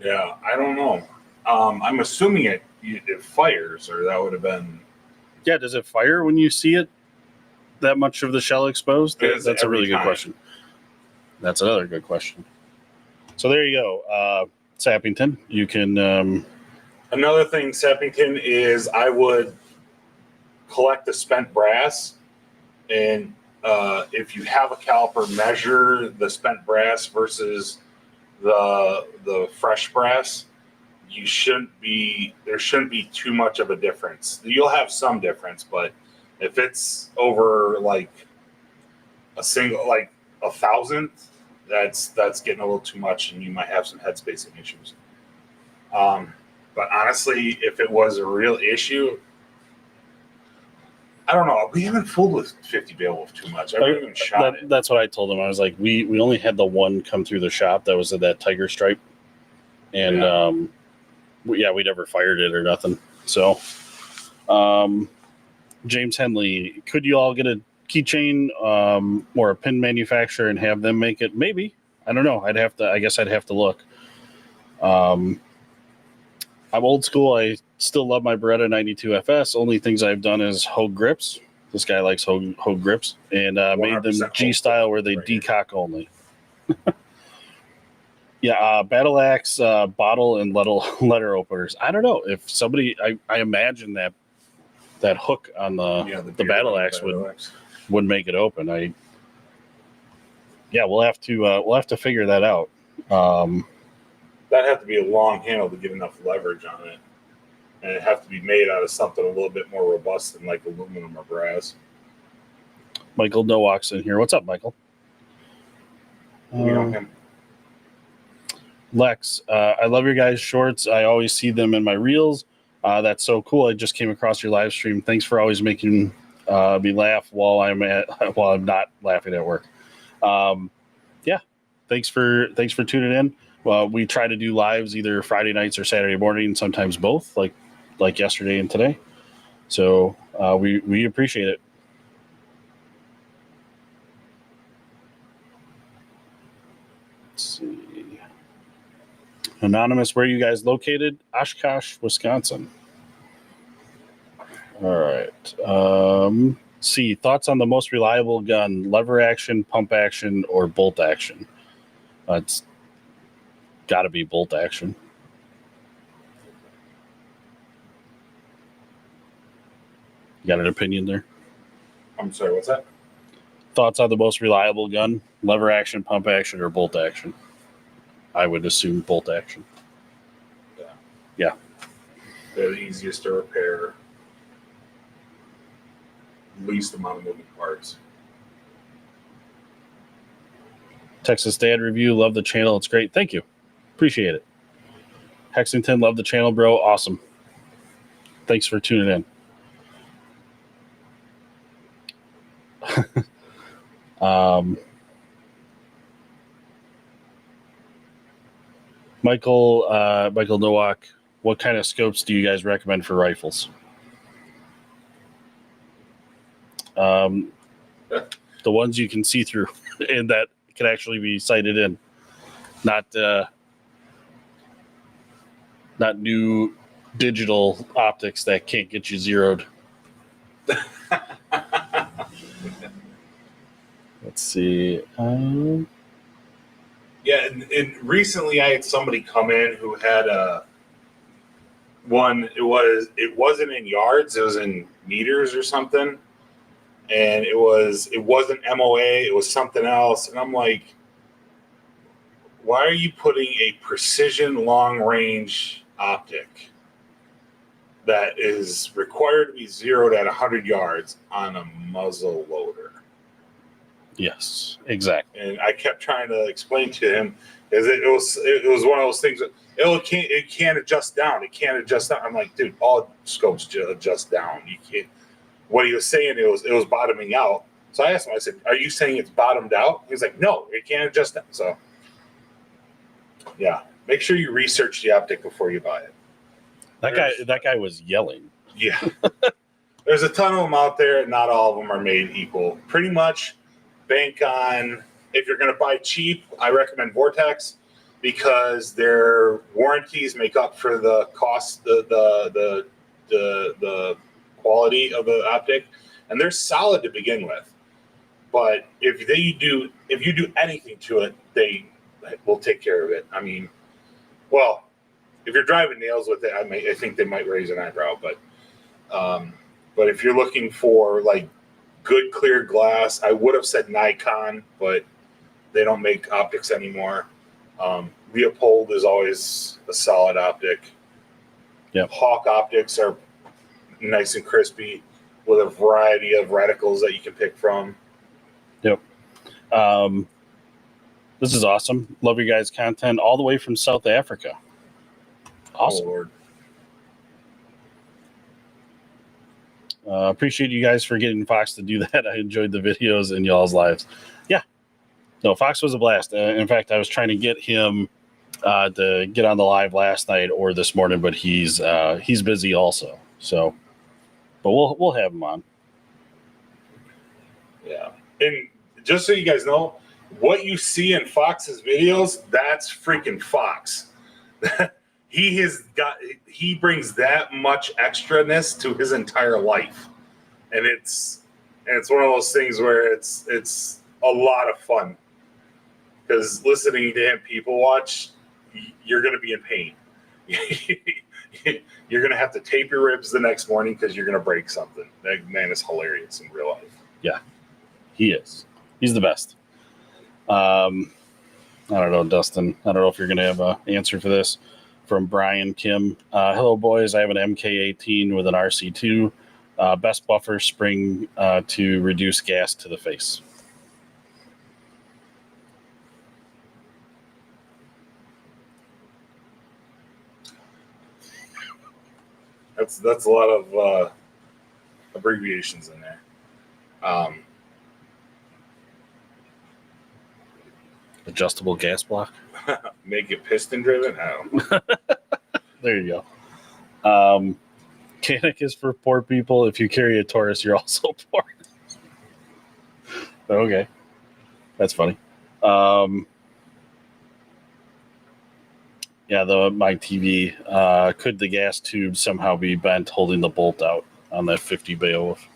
Yeah, I don't know. I'm assuming it fires, or that would have been. Yeah, does it fire when you see it? That much of the shell exposed? That's a really good question. That's another good question. So there you go, Sappington. You can. Another thing, Sappington, is I would collect the spent brass, and if you have a caliper, measure the spent brass versus the fresh brass. There shouldn't be too much of a difference. You'll have some difference, but if it's over a thousandth, that's getting a little too much, and you might have some head spacing issues. But honestly, if it was a real issue, I don't know. We haven't fooled with 50 Beowulf too much. I haven't even shot it. That's what I told him. I was like, we only had the one come through the shop that was at that tiger stripe, and we never fired it or nothing. So, James Henley, could you all get a keychain or a pin manufacturer and have them make it? Maybe. I don't know. I guess I'd have to look. I'm old school. I still love my Beretta 92 FS. Only things I've done is Hogue grips. This guy likes Hogue grips, and made them G style where they decock only. Yeah, battle axe, bottle, and letter openers. I don't know if somebody. I imagine that hook on the battle axe would make it open. We'll have to figure that out. That'd have to be a long handle to get enough leverage on it, and it'd have to be made out of something a little bit more robust than aluminum or brass. Michael Nowak's in here. What's up, Michael? We know him. Lex, I love your guys' shorts. I always see them in my reels. That's so cool. I just came across your live stream. Thanks for always making me laugh while I'm not laughing at work. Yeah, thanks for tuning in. Well, we try to do lives either Friday nights or Saturday morning, sometimes both, like yesterday and today. So we appreciate it. Let's see. Anonymous, where are you guys located? Oshkosh, Wisconsin. All right. C, thoughts on the most reliable gun, lever action, pump action, or bolt action? It's got to be bolt action. You got an opinion there? I'm sorry, what's that? Thoughts on the most reliable gun, lever action, pump action, or bolt action? I would assume bolt action. Yeah. They're the easiest to repair, least amount of moving parts. Texas Dad Review, love the channel. It's great. Thank you. Appreciate it. Hexington, love the channel, bro. Awesome. Thanks for tuning in. Michael Nowak, what kind of scopes do you guys recommend for rifles? The ones you can see through and that can actually be sighted in, not new digital optics that can't get you zeroed. Let's see. Yeah, and recently I had somebody come in who had one. It wasn't in yards; it was in meters or something, and it wasn't MOA. It was something else, and I'm like, why are you putting a precision long range optic that is required to be zeroed at 100 yards on a muzzle loader? Yes, exactly. And I kept trying to explain to him is it was one of those things that it can't adjust down. It can't adjust down. I'm like, dude, all scopes adjust down. You can't. What he was saying, it was bottoming out. So I asked him, I said, are you saying it's bottomed out? He's like, no, it can't adjust down. So yeah, make sure you research the optic before you buy it. That guy was yelling. Yeah. There's a ton of them out there. Not all of them are made equal. Pretty much bank on, if you're going to buy cheap, I recommend Vortex because their warranties make up for the cost, the quality of the optic, and they're solid to begin with. But if you do anything to it, they will take care of it. I mean, well, if you're driving nails with it, I think they might raise an eyebrow. But if you're looking for like good clear glass, I would have said Nikon, but they don't make optics anymore. Leopold is always a solid optic. Yep. Hawk optics are nice and crispy with a variety of reticles that you can pick from. Yep. This is awesome. Love your guys' content all the way from South Africa. Awesome. Oh, Lord. Appreciate you guys for getting Fox to do that. I enjoyed the videos and y'all's lives. Yeah. No, Fox was a blast. In fact, I was trying to get him to get on the live last night or this morning, but he's busy also. So, but we'll have him on. Yeah. And just so you guys know, what you see in Fox's videos, that's freaking Fox. He brings that much extraness to his entire life. And it's one of those things where it's a lot of fun. Because listening to him people watch, you're going to be in pain. You're going to have to tape your ribs the next morning because you're going to break something. That man is hilarious in real life. Yeah, he is. He's the best. I don't know, Dustin. I don't know if you're going to have an answer for this. From Brian Kim. Hello, boys. I have an MK18 with an RC2. Best buffer spring to reduce gas to the face. That's a lot of abbreviations in there. Adjustable gas block. Make it piston driven. I don't know. There you go. Canic is for poor people. If you carry a Taurus, you're also poor. Okay, that's funny. Yeah, my TV. Could the gas tube somehow be bent holding the bolt out on that 50 Beowulf?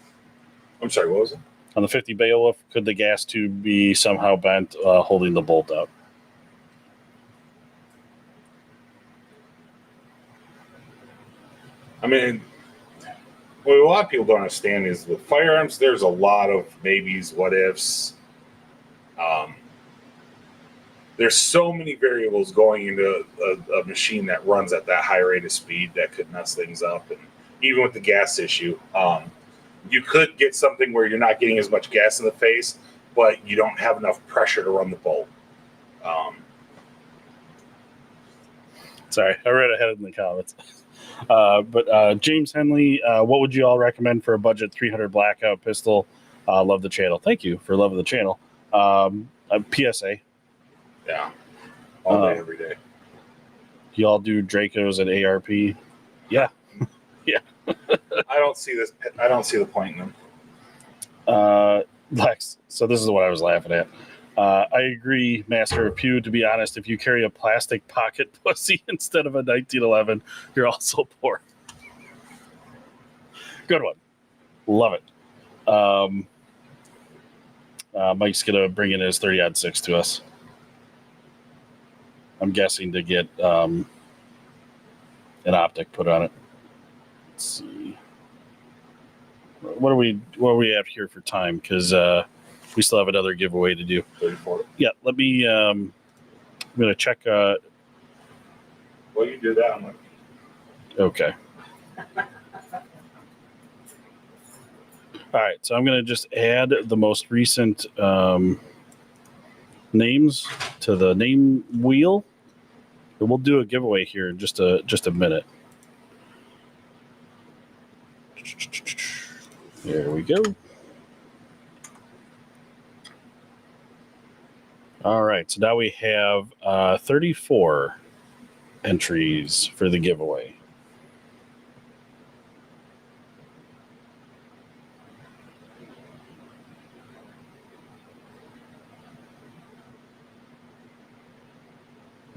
I'm sorry, what was it? On the 50 Beowulf, could the gas tube be somehow bent holding the bolt out? I mean, what a lot of people don't understand is with firearms, there's a lot of maybes, what ifs. There's so many variables going into a machine that runs at that high rate of speed that could mess things up. And even with the gas issue, you could get something where you're not getting as much gas in the face, but you don't have enough pressure to run the bolt. Sorry, I read ahead in the comments. But James Henley, what would you all recommend for a budget 300 blackout pistol? Love the channel. Thank you for loving the channel. PSA. Yeah. All day, every day. You all do Dracos and ARP? Yeah. Yeah. I don't see the point in them. Lex, so this is what I was laughing at. I agree, Master of Pew. To be honest, if you carry a plastic pocket pussy instead of a 1911, you're also poor. Good one. Love it. Mike's going to bring in his 30-06 to us. I'm guessing to get an optic put on it. Let's see. What do we have here for time? Because we still have another giveaway to do. 34. Yeah, let me. I'm going to check. Well, you do that. I'm like, okay. All right, so I'm going to just add the most recent names to the name wheel. And we'll do a giveaway here in just a minute. There we go. All right, so now we have 34 entries for the giveaway.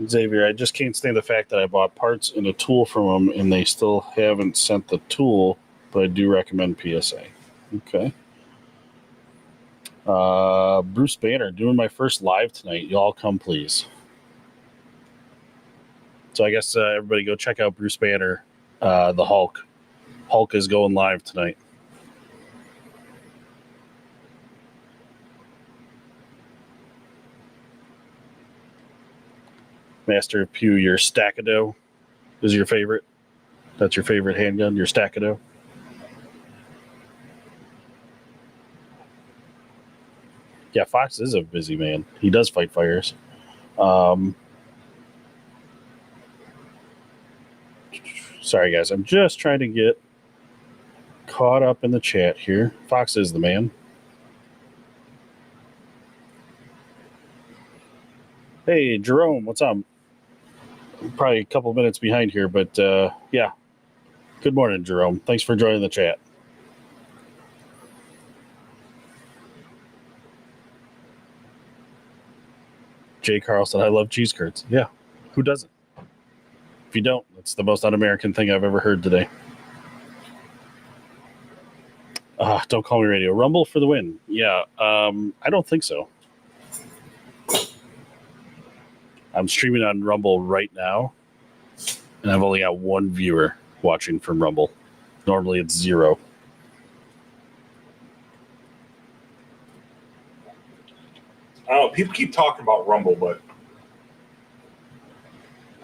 Xavier, I just can't stand the fact that I bought parts and a tool from them and they still haven't sent the tool, but I do recommend PSA. Okay. Bruce Banner, doing my first live tonight. Y'all come, please. So I guess everybody go check out Bruce Banner, the Hulk. Hulk is going live tonight. Master of Pew, your Stackado is your favorite. That's your favorite handgun, your Stackado. Yeah, Fox is a busy man. He does fight fires. Sorry, guys. I'm just trying to get caught up in the chat here. Fox is the man. Hey, Jerome, what's up? Probably a couple minutes behind here, but yeah. Good morning, Jerome. Thanks for joining the chat. Jay Carlson, I love cheese curds. Yeah, who doesn't? If you don't, that's the most un-American thing I've ever heard today. Don't call me radio. Rumble for the win. Yeah, I don't think so. I'm streaming on Rumble right now, and I've only got one viewer watching from Rumble. Normally it's 0. I don't know. People keep talking about Rumble, but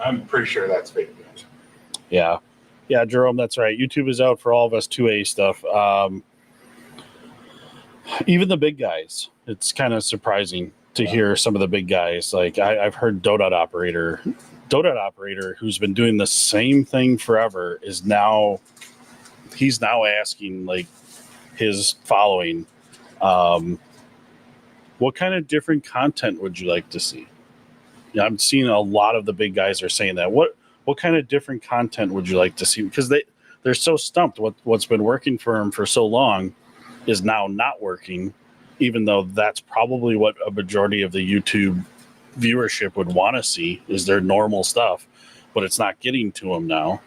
I'm pretty sure that's fake news. Yeah, Jerome, that's right. YouTube is out for all of us 2A stuff. Even the big guys. It's kind of surprising to hear some of the big guys. Like I've heard Donut Operator, who's been doing the same thing forever, is now he's now asking like his following, what kind of different content would you like to see? Yeah, I'm seeing a lot of the big guys are saying that. What kind of different content would you like to see? Because they're so stumped. What's been working for them for so long is now not working, even though that's probably what a majority of the YouTube viewership would want to see is their normal stuff, but it's not getting to them now.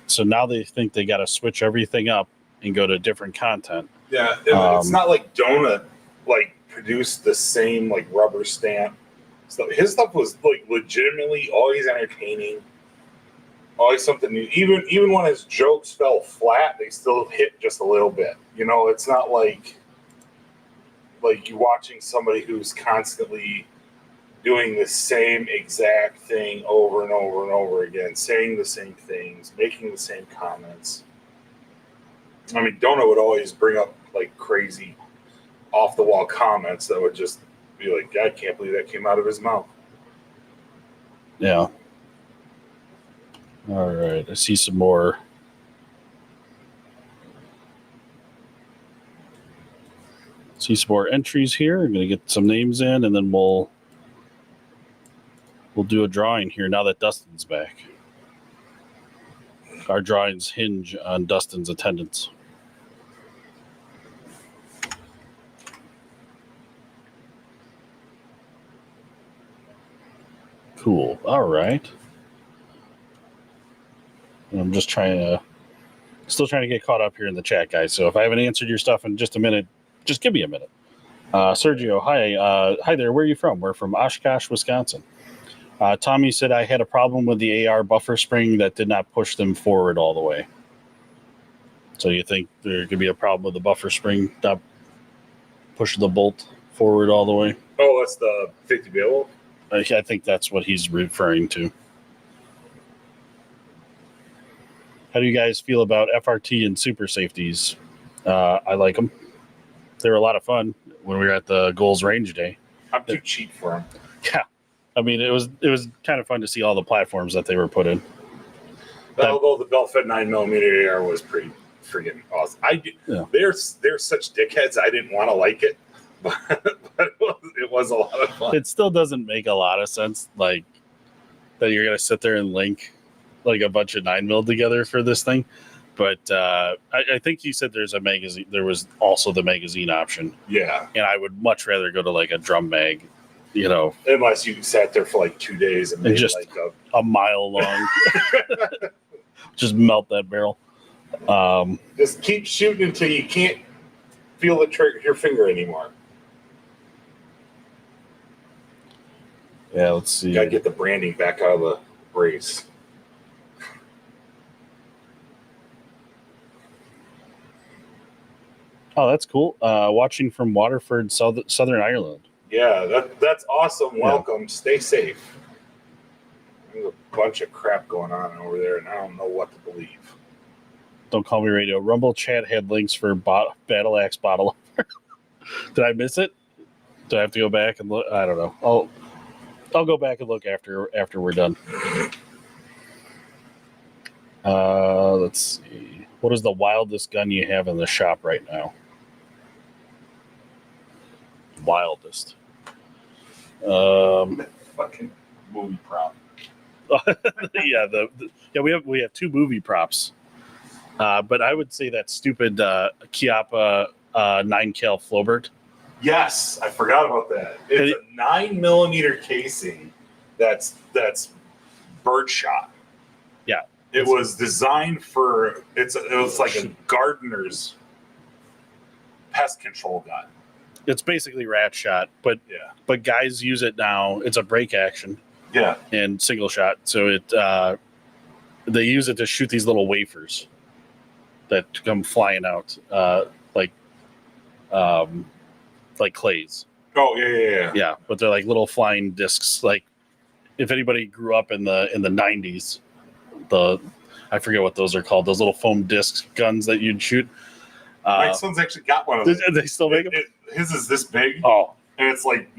So now they think they got to switch everything up and go to different content. Yeah, it's not like Donut like produced the same like rubber stamp stuff. His stuff was like legitimately always entertaining, always something new. Even when his jokes fell flat, they still hit just a little bit. You know, it's not like you're watching somebody who's constantly doing the same exact thing over and over and over again, saying the same things, making the same comments. I mean, Donut would always bring up like crazy off the wall comments that would just be like, I can't believe that came out of his mouth. Yeah. All right. I see some more. Entries here. I'm going to get some names in, and then we'll do a drawing here now that Dustin's back. Our drawings hinge on Dustin's attendance. Cool. All right. And I'm just still trying to get caught up here in the chat, guys. So if I haven't answered your stuff in just a minute, just give me a minute. Sergio, hi. Hi there. Where are you from? We're from Oshkosh, Wisconsin. Tommy said I had a problem with the AR buffer spring that did not push them forward all the way. So you think there could be a problem with the buffer spring not pushing the bolt forward all the way? Oh, that's the 50 Beowulf? I think that's what he's referring to. How do you guys feel about FRT and super safeties? I like them. They were a lot of fun when we were at the Goals Range Day. I'm too cheap for them. Yeah. I mean, it was kind of fun to see all the platforms that they were put in. Although the belt-fed 9mm AR was pretty freaking awesome. They're such dickheads. I didn't want to like it, but it was a lot of fun. It still doesn't make a lot of sense, like that you're gonna sit there and link like a bunch of 9mm together for this thing. But I think you said there's a magazine. There was also the magazine option. Yeah, and I would much rather go to like a drum mag. You know, unless you sat there for like 2 days and made just like a mile long, just melt that barrel. Just keep shooting until you can't feel the trigger, your finger anymore. Yeah, let's see. Gotta get the branding back out of the brace. Oh, that's cool. Watching from Waterford, Southern Ireland. Yeah, that's awesome. Welcome. Yeah. Stay safe. There's a bunch of crap going on over there, and I don't know what to believe. Don't Call Me Radio. Rumble chat had links for Battle Axe Bottle. Did I miss it? Do I have to go back and look? I don't know. I'll go back and look after we're done. Let's see. What is the wildest gun you have in the shop right now? Wildest. Fucking movie prop. Yeah, we have two movie props. But I would say that stupid Chiappa 9 cal Flowbird. Yes, I forgot about that. It's a 9mm casing that's birdshot. Yeah. It was designed for it was like a gardener's pest control gun. It's basically rat shot, but guys use it now. It's a break action. Yeah. And single shot. So they use it to shoot these little wafers that come flying out like clays. Oh yeah. Yeah, but they're like little flying discs. Like if anybody grew up in the 90s, I forget what those are called. Those little foam disc guns that you'd shoot. My son's actually got one of those. They still make them? His is this big. Oh, and it's like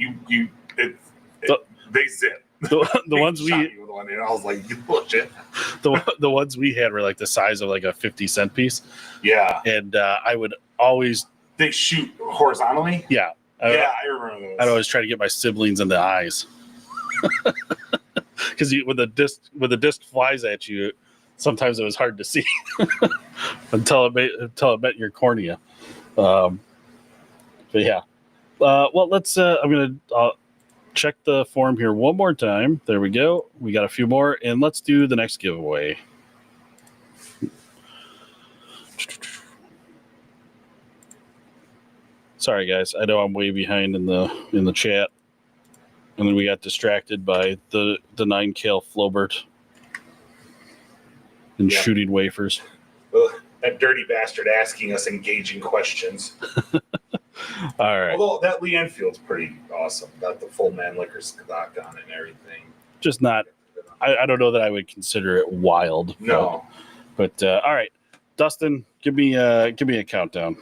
they zip. The ones one, and I was like, you bullshit. The ones we had were like the size of like a 50-cent piece. Yeah. And I would always... They shoot horizontally? Yeah. I remember those. I'd always try to get my siblings in the eyes. Because when the disc flies at you, sometimes it was hard to see until it met your cornea. But yeah. Well, let's. I'm gonna check the form here one more time. There we go. We got a few more, and let's do the next giveaway. Sorry, guys. I know I'm way behind in the chat, and then we got distracted by the 9-cal Flobert and shooting wafers. Ugh, that dirty bastard asking us engaging questions. All right. Although that Lee Enfield's pretty awesome. Got the full man liquor stock on it and everything. Just not. I don't know that I would consider it wild. No. But all right, Dustin, give me a countdown.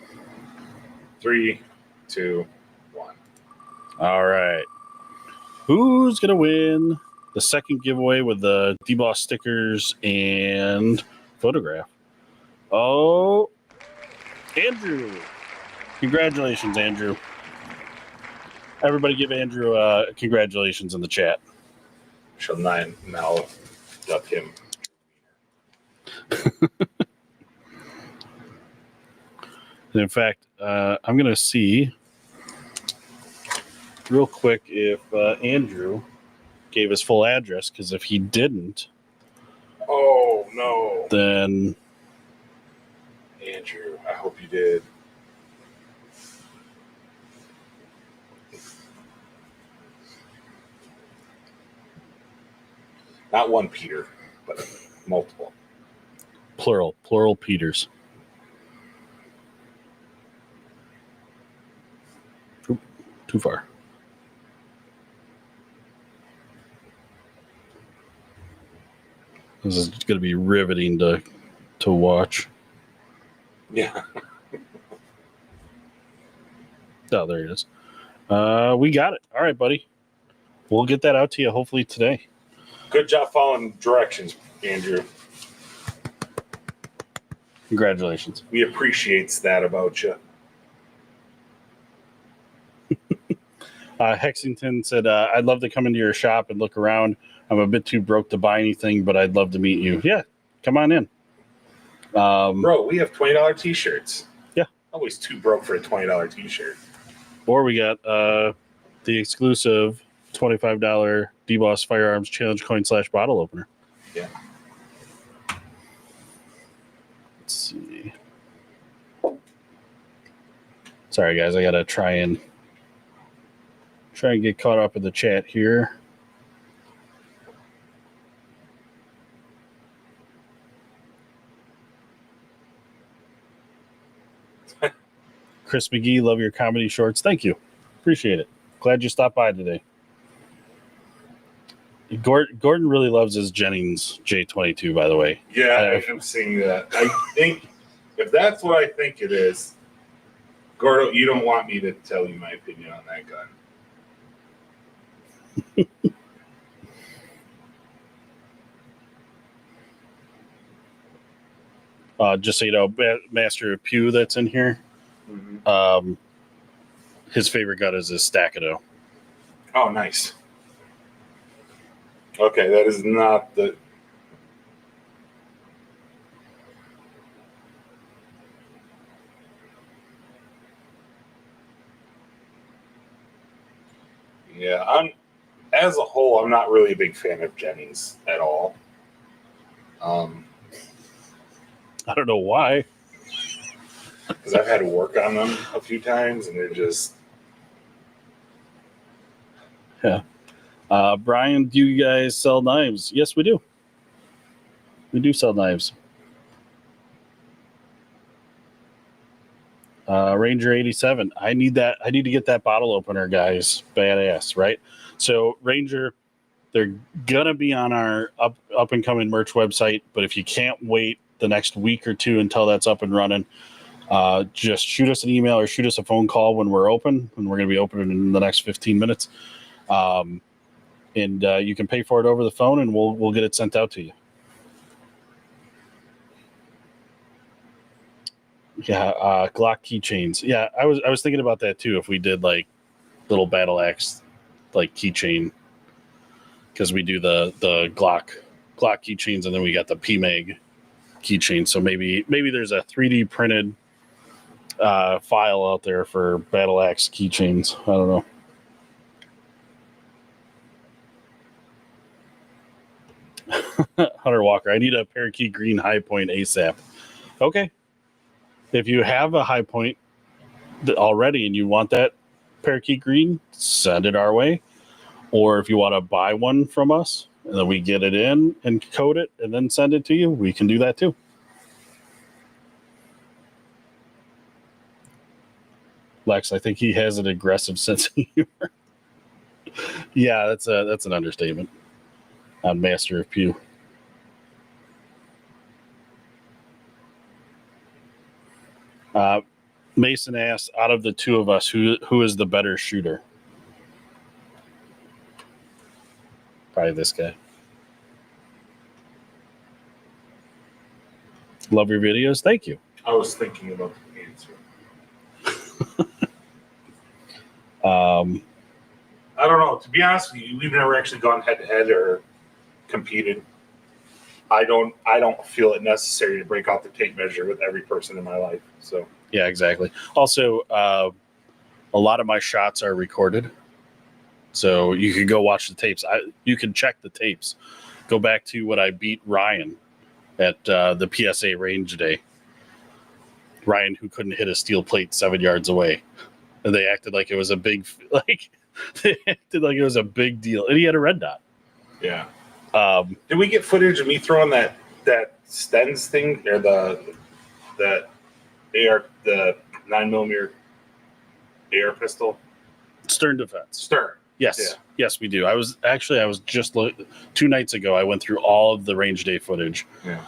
3, 2, 1. All right. Who's gonna win the second giveaway with the D-Boss stickers and photograph? Oh, Andrew. Congratulations, Andrew. Everybody give Andrew congratulations in the chat. Shall now duck him. And in fact, I'm going to see real quick if Andrew gave his full address, because if he didn't, oh no, then Andrew, I hope you did. Not one Peter, but multiple. plural Peters. Oop, too far. This is going to be riveting to watch. Yeah. Oh, there it is. We got it. All right, buddy. We'll get that out to you hopefully today. Good job following directions, Andrew. Congratulations. We appreciates that about you. Hexington said, I'd love to come into your shop and look around. I'm a bit too broke to buy anything, but I'd love to meet you. Yeah, come on in. Bro, we have $20 t-shirts. Yeah. Always too broke for a $20 t-shirt. Or we got the exclusive $25 D-Boss Firearms Challenge coin / bottle opener. Yeah. Let's see. Sorry, guys. I got to try and get caught up in the chat here. Chris McGee, love your comedy shorts. Thank you. Appreciate it. Glad you stopped by today. Gordon really loves his Jennings J22, by the way. Yeah, I'm seeing that. I think if that's what I think it is, Gordo, you don't want me to tell you my opinion on that gun. Just so you know, Master Pew that's in here, his favorite gun is his Staccato. Oh, nice. Okay, that is not the... Yeah, as a whole, I'm not really a big fan of Jennings at all. I don't know why. Because I've had to work on them a few times, and they're just... Yeah. Brian, do you guys sell knives? Yes, we do. We do sell knives. Ranger 87. I need that. I need to get that bottle opener, guys. Badass, right? So Ranger, they're gonna be on our up and coming merch website. But if you can't wait the next week or two until that's up and running, just shoot us an email or shoot us a phone call when we're open. And we're gonna be open in the next 15 minutes. and you can pay for it over the phone, and we'll get it sent out to you. Yeah, Glock keychains. Yeah, I was thinking about that too. If we did like little battle axe like keychain, because we do the Glock keychains, and then we got the PMAG keychain. So maybe there's a 3D printed file out there for battle axe keychains. I don't know. Hunter Walker, I need a parakeet green high point ASAP. Okay. If you have a high point already and you want that parakeet green, send it our way. Or if you want to buy one from us and then we get it in and code it and then send it to you, we can do that too. Lex, I think he has an aggressive sense of humor. Yeah, that's an understatement on Master of Pew. Mason asks, out of the two of us, who is the better shooter? Probably this guy. Love your videos. Thank you. I was thinking about the answer. I don't know. To be honest with you, we've never actually gone head to head or competed. I don't feel it necessary to break out the tape measure with every person in my life. So yeah, exactly. Also, a lot of my shots are recorded, so you can go watch the tapes. You can check the tapes. Go back to when I beat Ryan at the PSA range day. Ryan, who couldn't hit a steel plate 7 yards away, and they acted like it was a big deal, and he had a red dot. Yeah. Did we get footage of me throwing that Stens thing or the AR, the 9mm AR pistol? Stern defense. Stern. Yes. Yeah. Yes, we do. I was just 2 nights ago. I went through all of the range day footage. Yeah.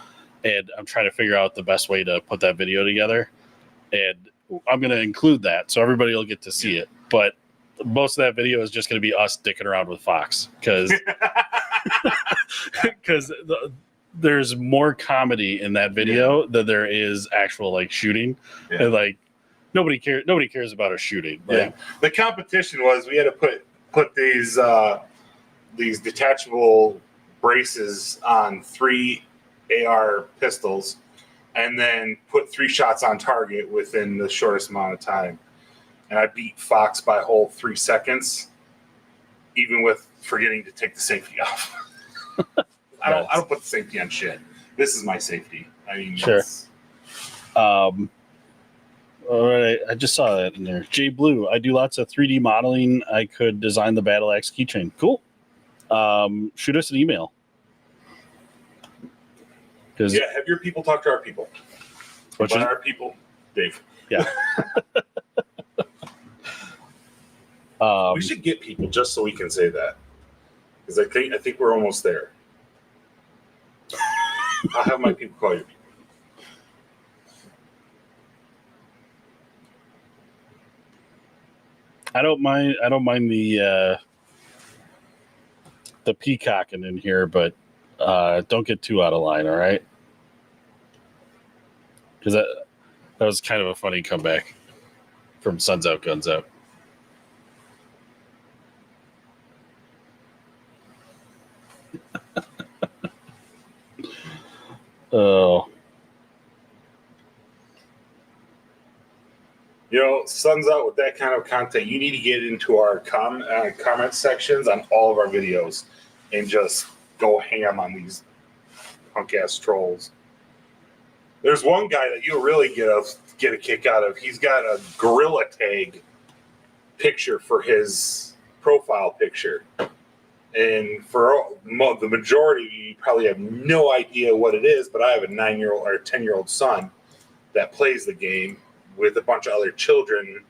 And I'm trying to figure out the best way to put that video together. And I'm going to include that so everybody will get to see it. But most of that video is just going to be us dicking around with Fox because there's more comedy in that video than there is actual like shooting. Yeah. And like nobody cares about a shooting. Like, the competition was we had to put these detachable braces on 3 AR pistols and then put 3 shots on target within the shortest amount of time. And I beat Fox by a whole 3 seconds, even with forgetting to take the safety off. I don't put the safety on shit. This is my safety. I mean, sure. All right, I just saw that in there. Jay Blue, I do lots of 3D modeling. I could design the Battle Axe keychain. Cool. Shoot us an email. Yeah, have your people talk to our people. By our people, Dave. Yeah. We should get people just so we can say that, because I think we're almost there. I'll have my people call your people. I don't mind the peacocking in here, but don't get too out of line, all right? Because that was kind of a funny comeback from Suns Out, Guns Out. Oh. You know, Suns Out with that kind of content, you need to get into our comment sections on all of our videos and just go ham on these punk-ass trolls. There's one guy that you'll really get a kick out of. He's got a gorilla tag picture for his profile picture. And for the majority of you probably have no idea what it is, but I have a 9-year-old or 10-year-old son that plays the game with a bunch of other children.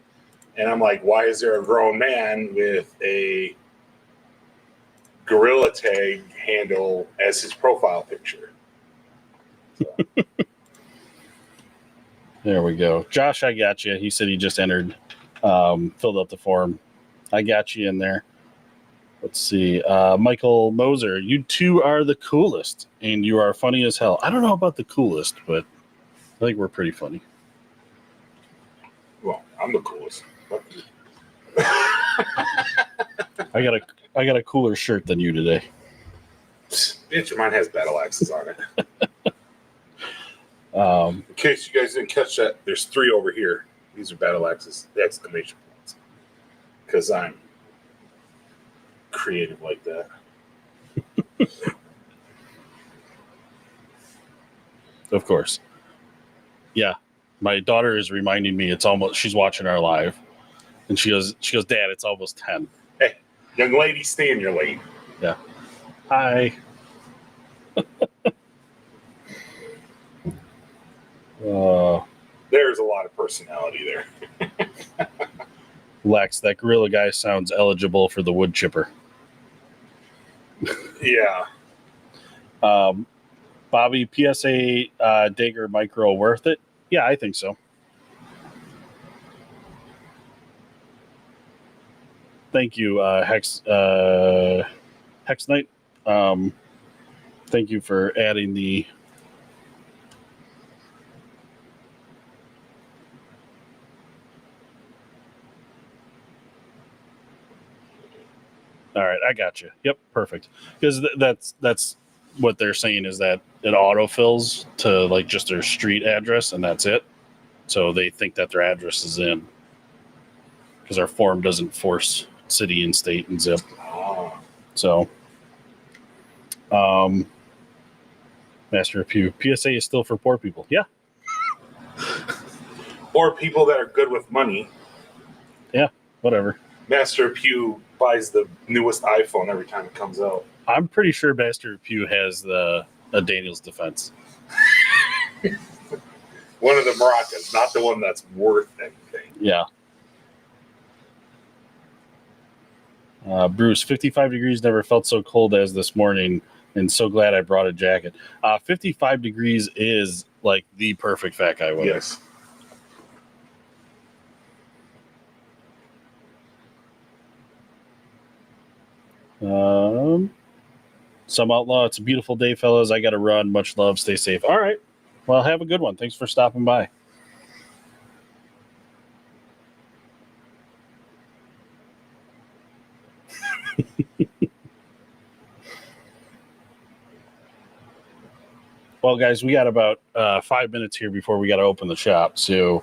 And I'm like, why is there a grown man with a gorilla tag handle as his profile picture? So. There we go. Josh, I got you. He said he just entered, filled out the form. I got you in there. Let's see. Michael Moser, you two are the coolest, and you are funny as hell. I don't know about the coolest, but I think we're pretty funny. Well, I'm the coolest. I got a cooler shirt than you today. Bitch, mine has battle axes on it. Um, In case you guys didn't catch that, there's 3 over here. These are battle axes, the exclamation points. Because I'm creative like that. of course. Yeah. My daughter is reminding me she's watching our live. And she goes, Dad, it's almost 10. Hey, young lady, stay in your lane. Yeah. Hi. There's a lot of personality there. Lex, that gorilla guy sounds eligible for the wood chipper. Yeah. Bobby, PSA Dagger Micro worth it? Yeah, I think so. Thank you, Hex Knight. Thank you for adding the. All right, I got you. Yep, perfect. Because that's what they're saying is that it autofills to like just their street address and that's it. So they think that their address is in because our form doesn't force city and state and zip. Oh. So, Master of Pew, PSA is still for poor people. Yeah. Or people that are good with money. Yeah, whatever. Master Pew buys the newest iPhone every time it comes out. I'm pretty sure Master of Pew has a Daniel's Defense. One of the maracas, not the one that's worth anything. Yeah. Bruce, 55 degrees never felt so cold as this morning, and so glad I brought a jacket. 55 degrees is like the perfect fat guy weather. Yes. Some Outlaw, it's a beautiful day, fellas. I got to run. Much love. Stay safe. All right. Well, have a good one. Thanks for stopping by. Well, guys, we got about 5 minutes here before we got to open the shop. So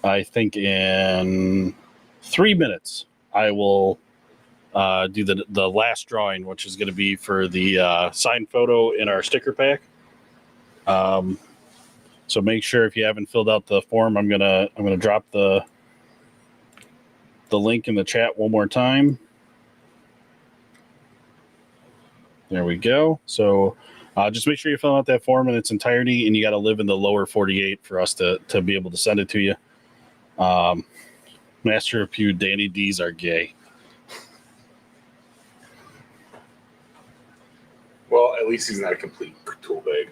I think in 3 minutes, I will do the last drawing, which is going to be for the signed photo in our sticker pack. So make sure if you haven't filled out the form, I'm gonna drop the link in the chat one more time. There we go. So just make sure you fill out that form in its entirety, and you got to live in the lower 48 for us to be able to send it to you. Master of Pew, Danny D's are gay. Well, at least he's not a complete tool bag.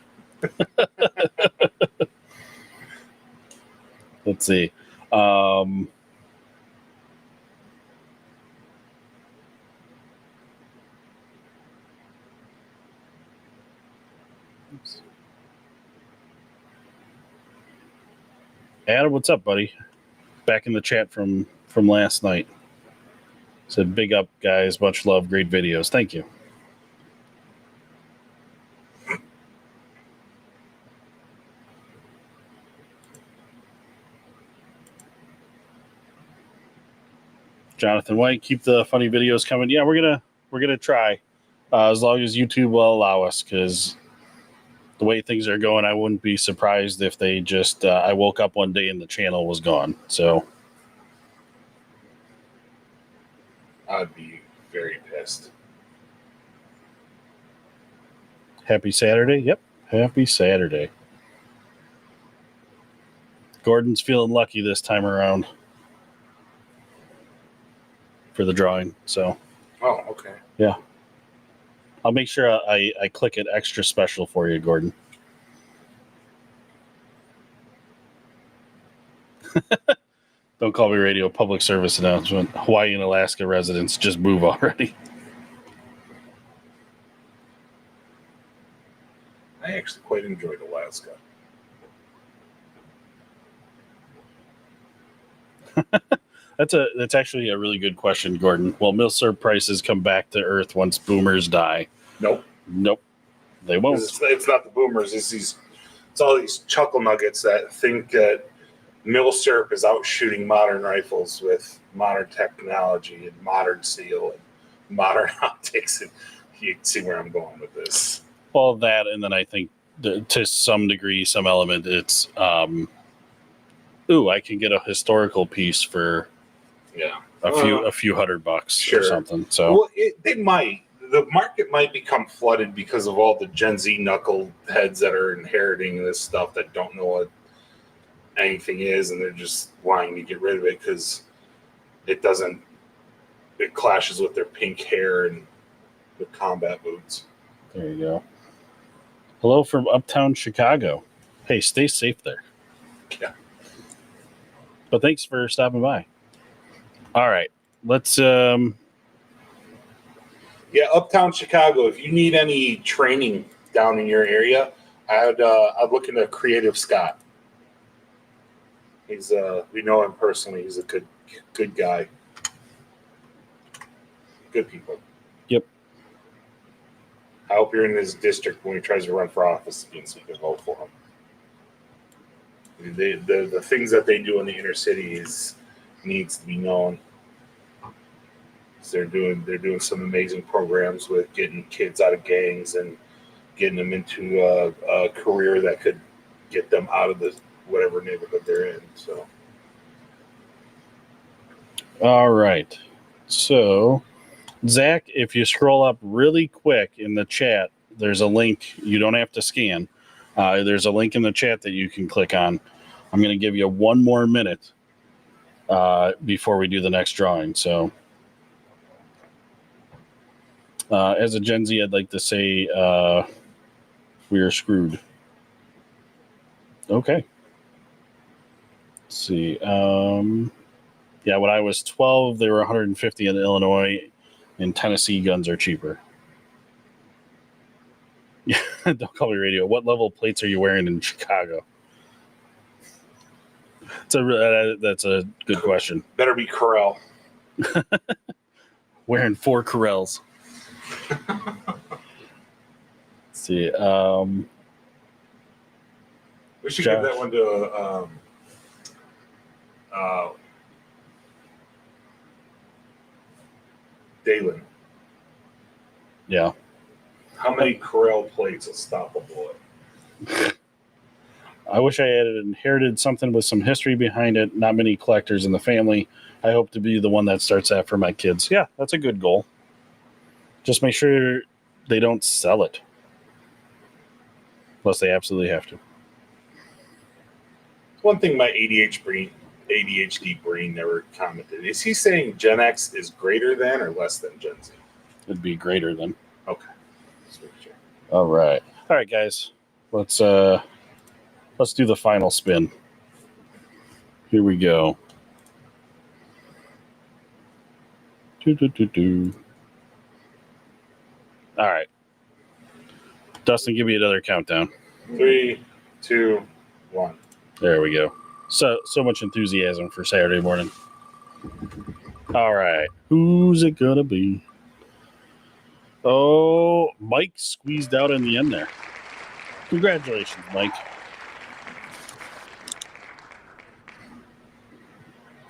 Let's see. Adam, what's up, buddy? Back in the chat from last night. Said big up, guys. Much love. Great videos. Thank you. Jonathan White, keep the funny videos coming. Yeah, we're gonna try as long as YouTube will allow us. Because the way things are going, I wouldn't be surprised if they just I woke up one day and the channel was gone. So I'd be very pissed. Happy Saturday. Yep, happy Saturday. Gordon's feeling lucky this time around for the drawing. So, Oh, okay. yeah. I'll make sure I click it extra special for you, Gordon. Don't call me radio public service announcement. Hawaii and Alaska residents, just move already. I actually quite enjoyed Alaska. That's actually a really good question, Gordon. Will milsurp prices come back to earth once boomers die? Nope. Nope, they won't. It's not the boomers. It's all these chuckle nuggets that think that milsurp is out shooting modern rifles with modern technology and modern steel and modern optics. And you can see where I'm going with this. All that, and then I think to some degree, some element, it's I can get a historical piece for a few $100 or something. So well, they might. The market might become flooded because of all the Gen Z knuckleheads that are inheriting this stuff that don't know what anything is, and they're just wanting to get rid of it because it clashes with their pink hair and the combat boots. There you go. Hello from uptown Chicago. Hey, stay safe there. Yeah. But thanks for stopping by. All right, let's uptown Chicago. If you need any training down in your area, I'd look into Creative Scott. He's we know him personally. He's a good guy. Good people. Yep. I hope you're in his district when he tries to run for office again, so you can vote for him. The things that they do in the inner city needs to be known. They're doing some amazing programs with getting kids out of gangs and getting them into a career that could get them out of whatever neighborhood they're in. So, all right. So, Zach, if you scroll up really quick in the chat, there's a link. You don't have to scan. There's a link in the chat that you can click on. I'm going to give you one more minute before we do the next drawing. So, as a Gen Z, I'd like to say we are screwed. Okay. Let's see. When I was 12, they were 150 in Illinois. In Tennessee, guns are cheaper. Don't call me radio. What level plates are you wearing in Chicago? That's a good question. Better be Corel. Wearing 4 Corels. Let's see. We should give that one to Dalen. Yeah. How many Corel plates will stop a bullet? I wish I had inherited something with some history behind it. Not many collectors in the family. I hope to be the one that starts that for my kids. Yeah, that's a good goal. Just make sure they don't sell it. Unless they absolutely have to. One thing my ADHD brain never commented. Is he saying Gen X is greater than or less than Gen Z? It'd be greater than. Okay. Sure. All right, guys. Let's do the final spin. Here we go. All right. Dustin, give me another countdown. 3, 2, 1. There we go. So much enthusiasm for Saturday morning. All right. Who's it gonna be? Oh, Mike squeezed out in the end there. Congratulations, Mike.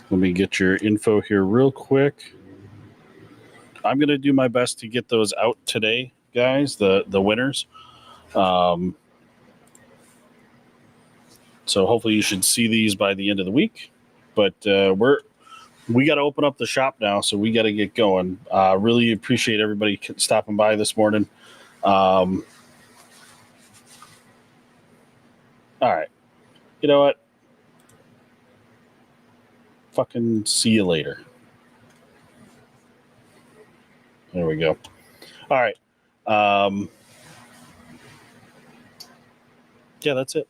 Let me get your info here real quick. I'm going to do my best to get those out today, guys, the winners. So hopefully you should see these by the end of the week. But we got to open up the shop now, so we got to get going. Really appreciate everybody stopping by this morning. All right. You know what? Fucking see you later. There we go. All right. Yeah, that's it.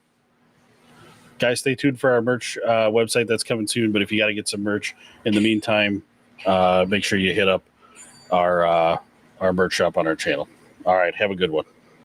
Guys, stay tuned for our merch website that's coming soon. But if you got to get some merch in the meantime, make sure you hit up our merch shop on our channel. All right. Have a good one.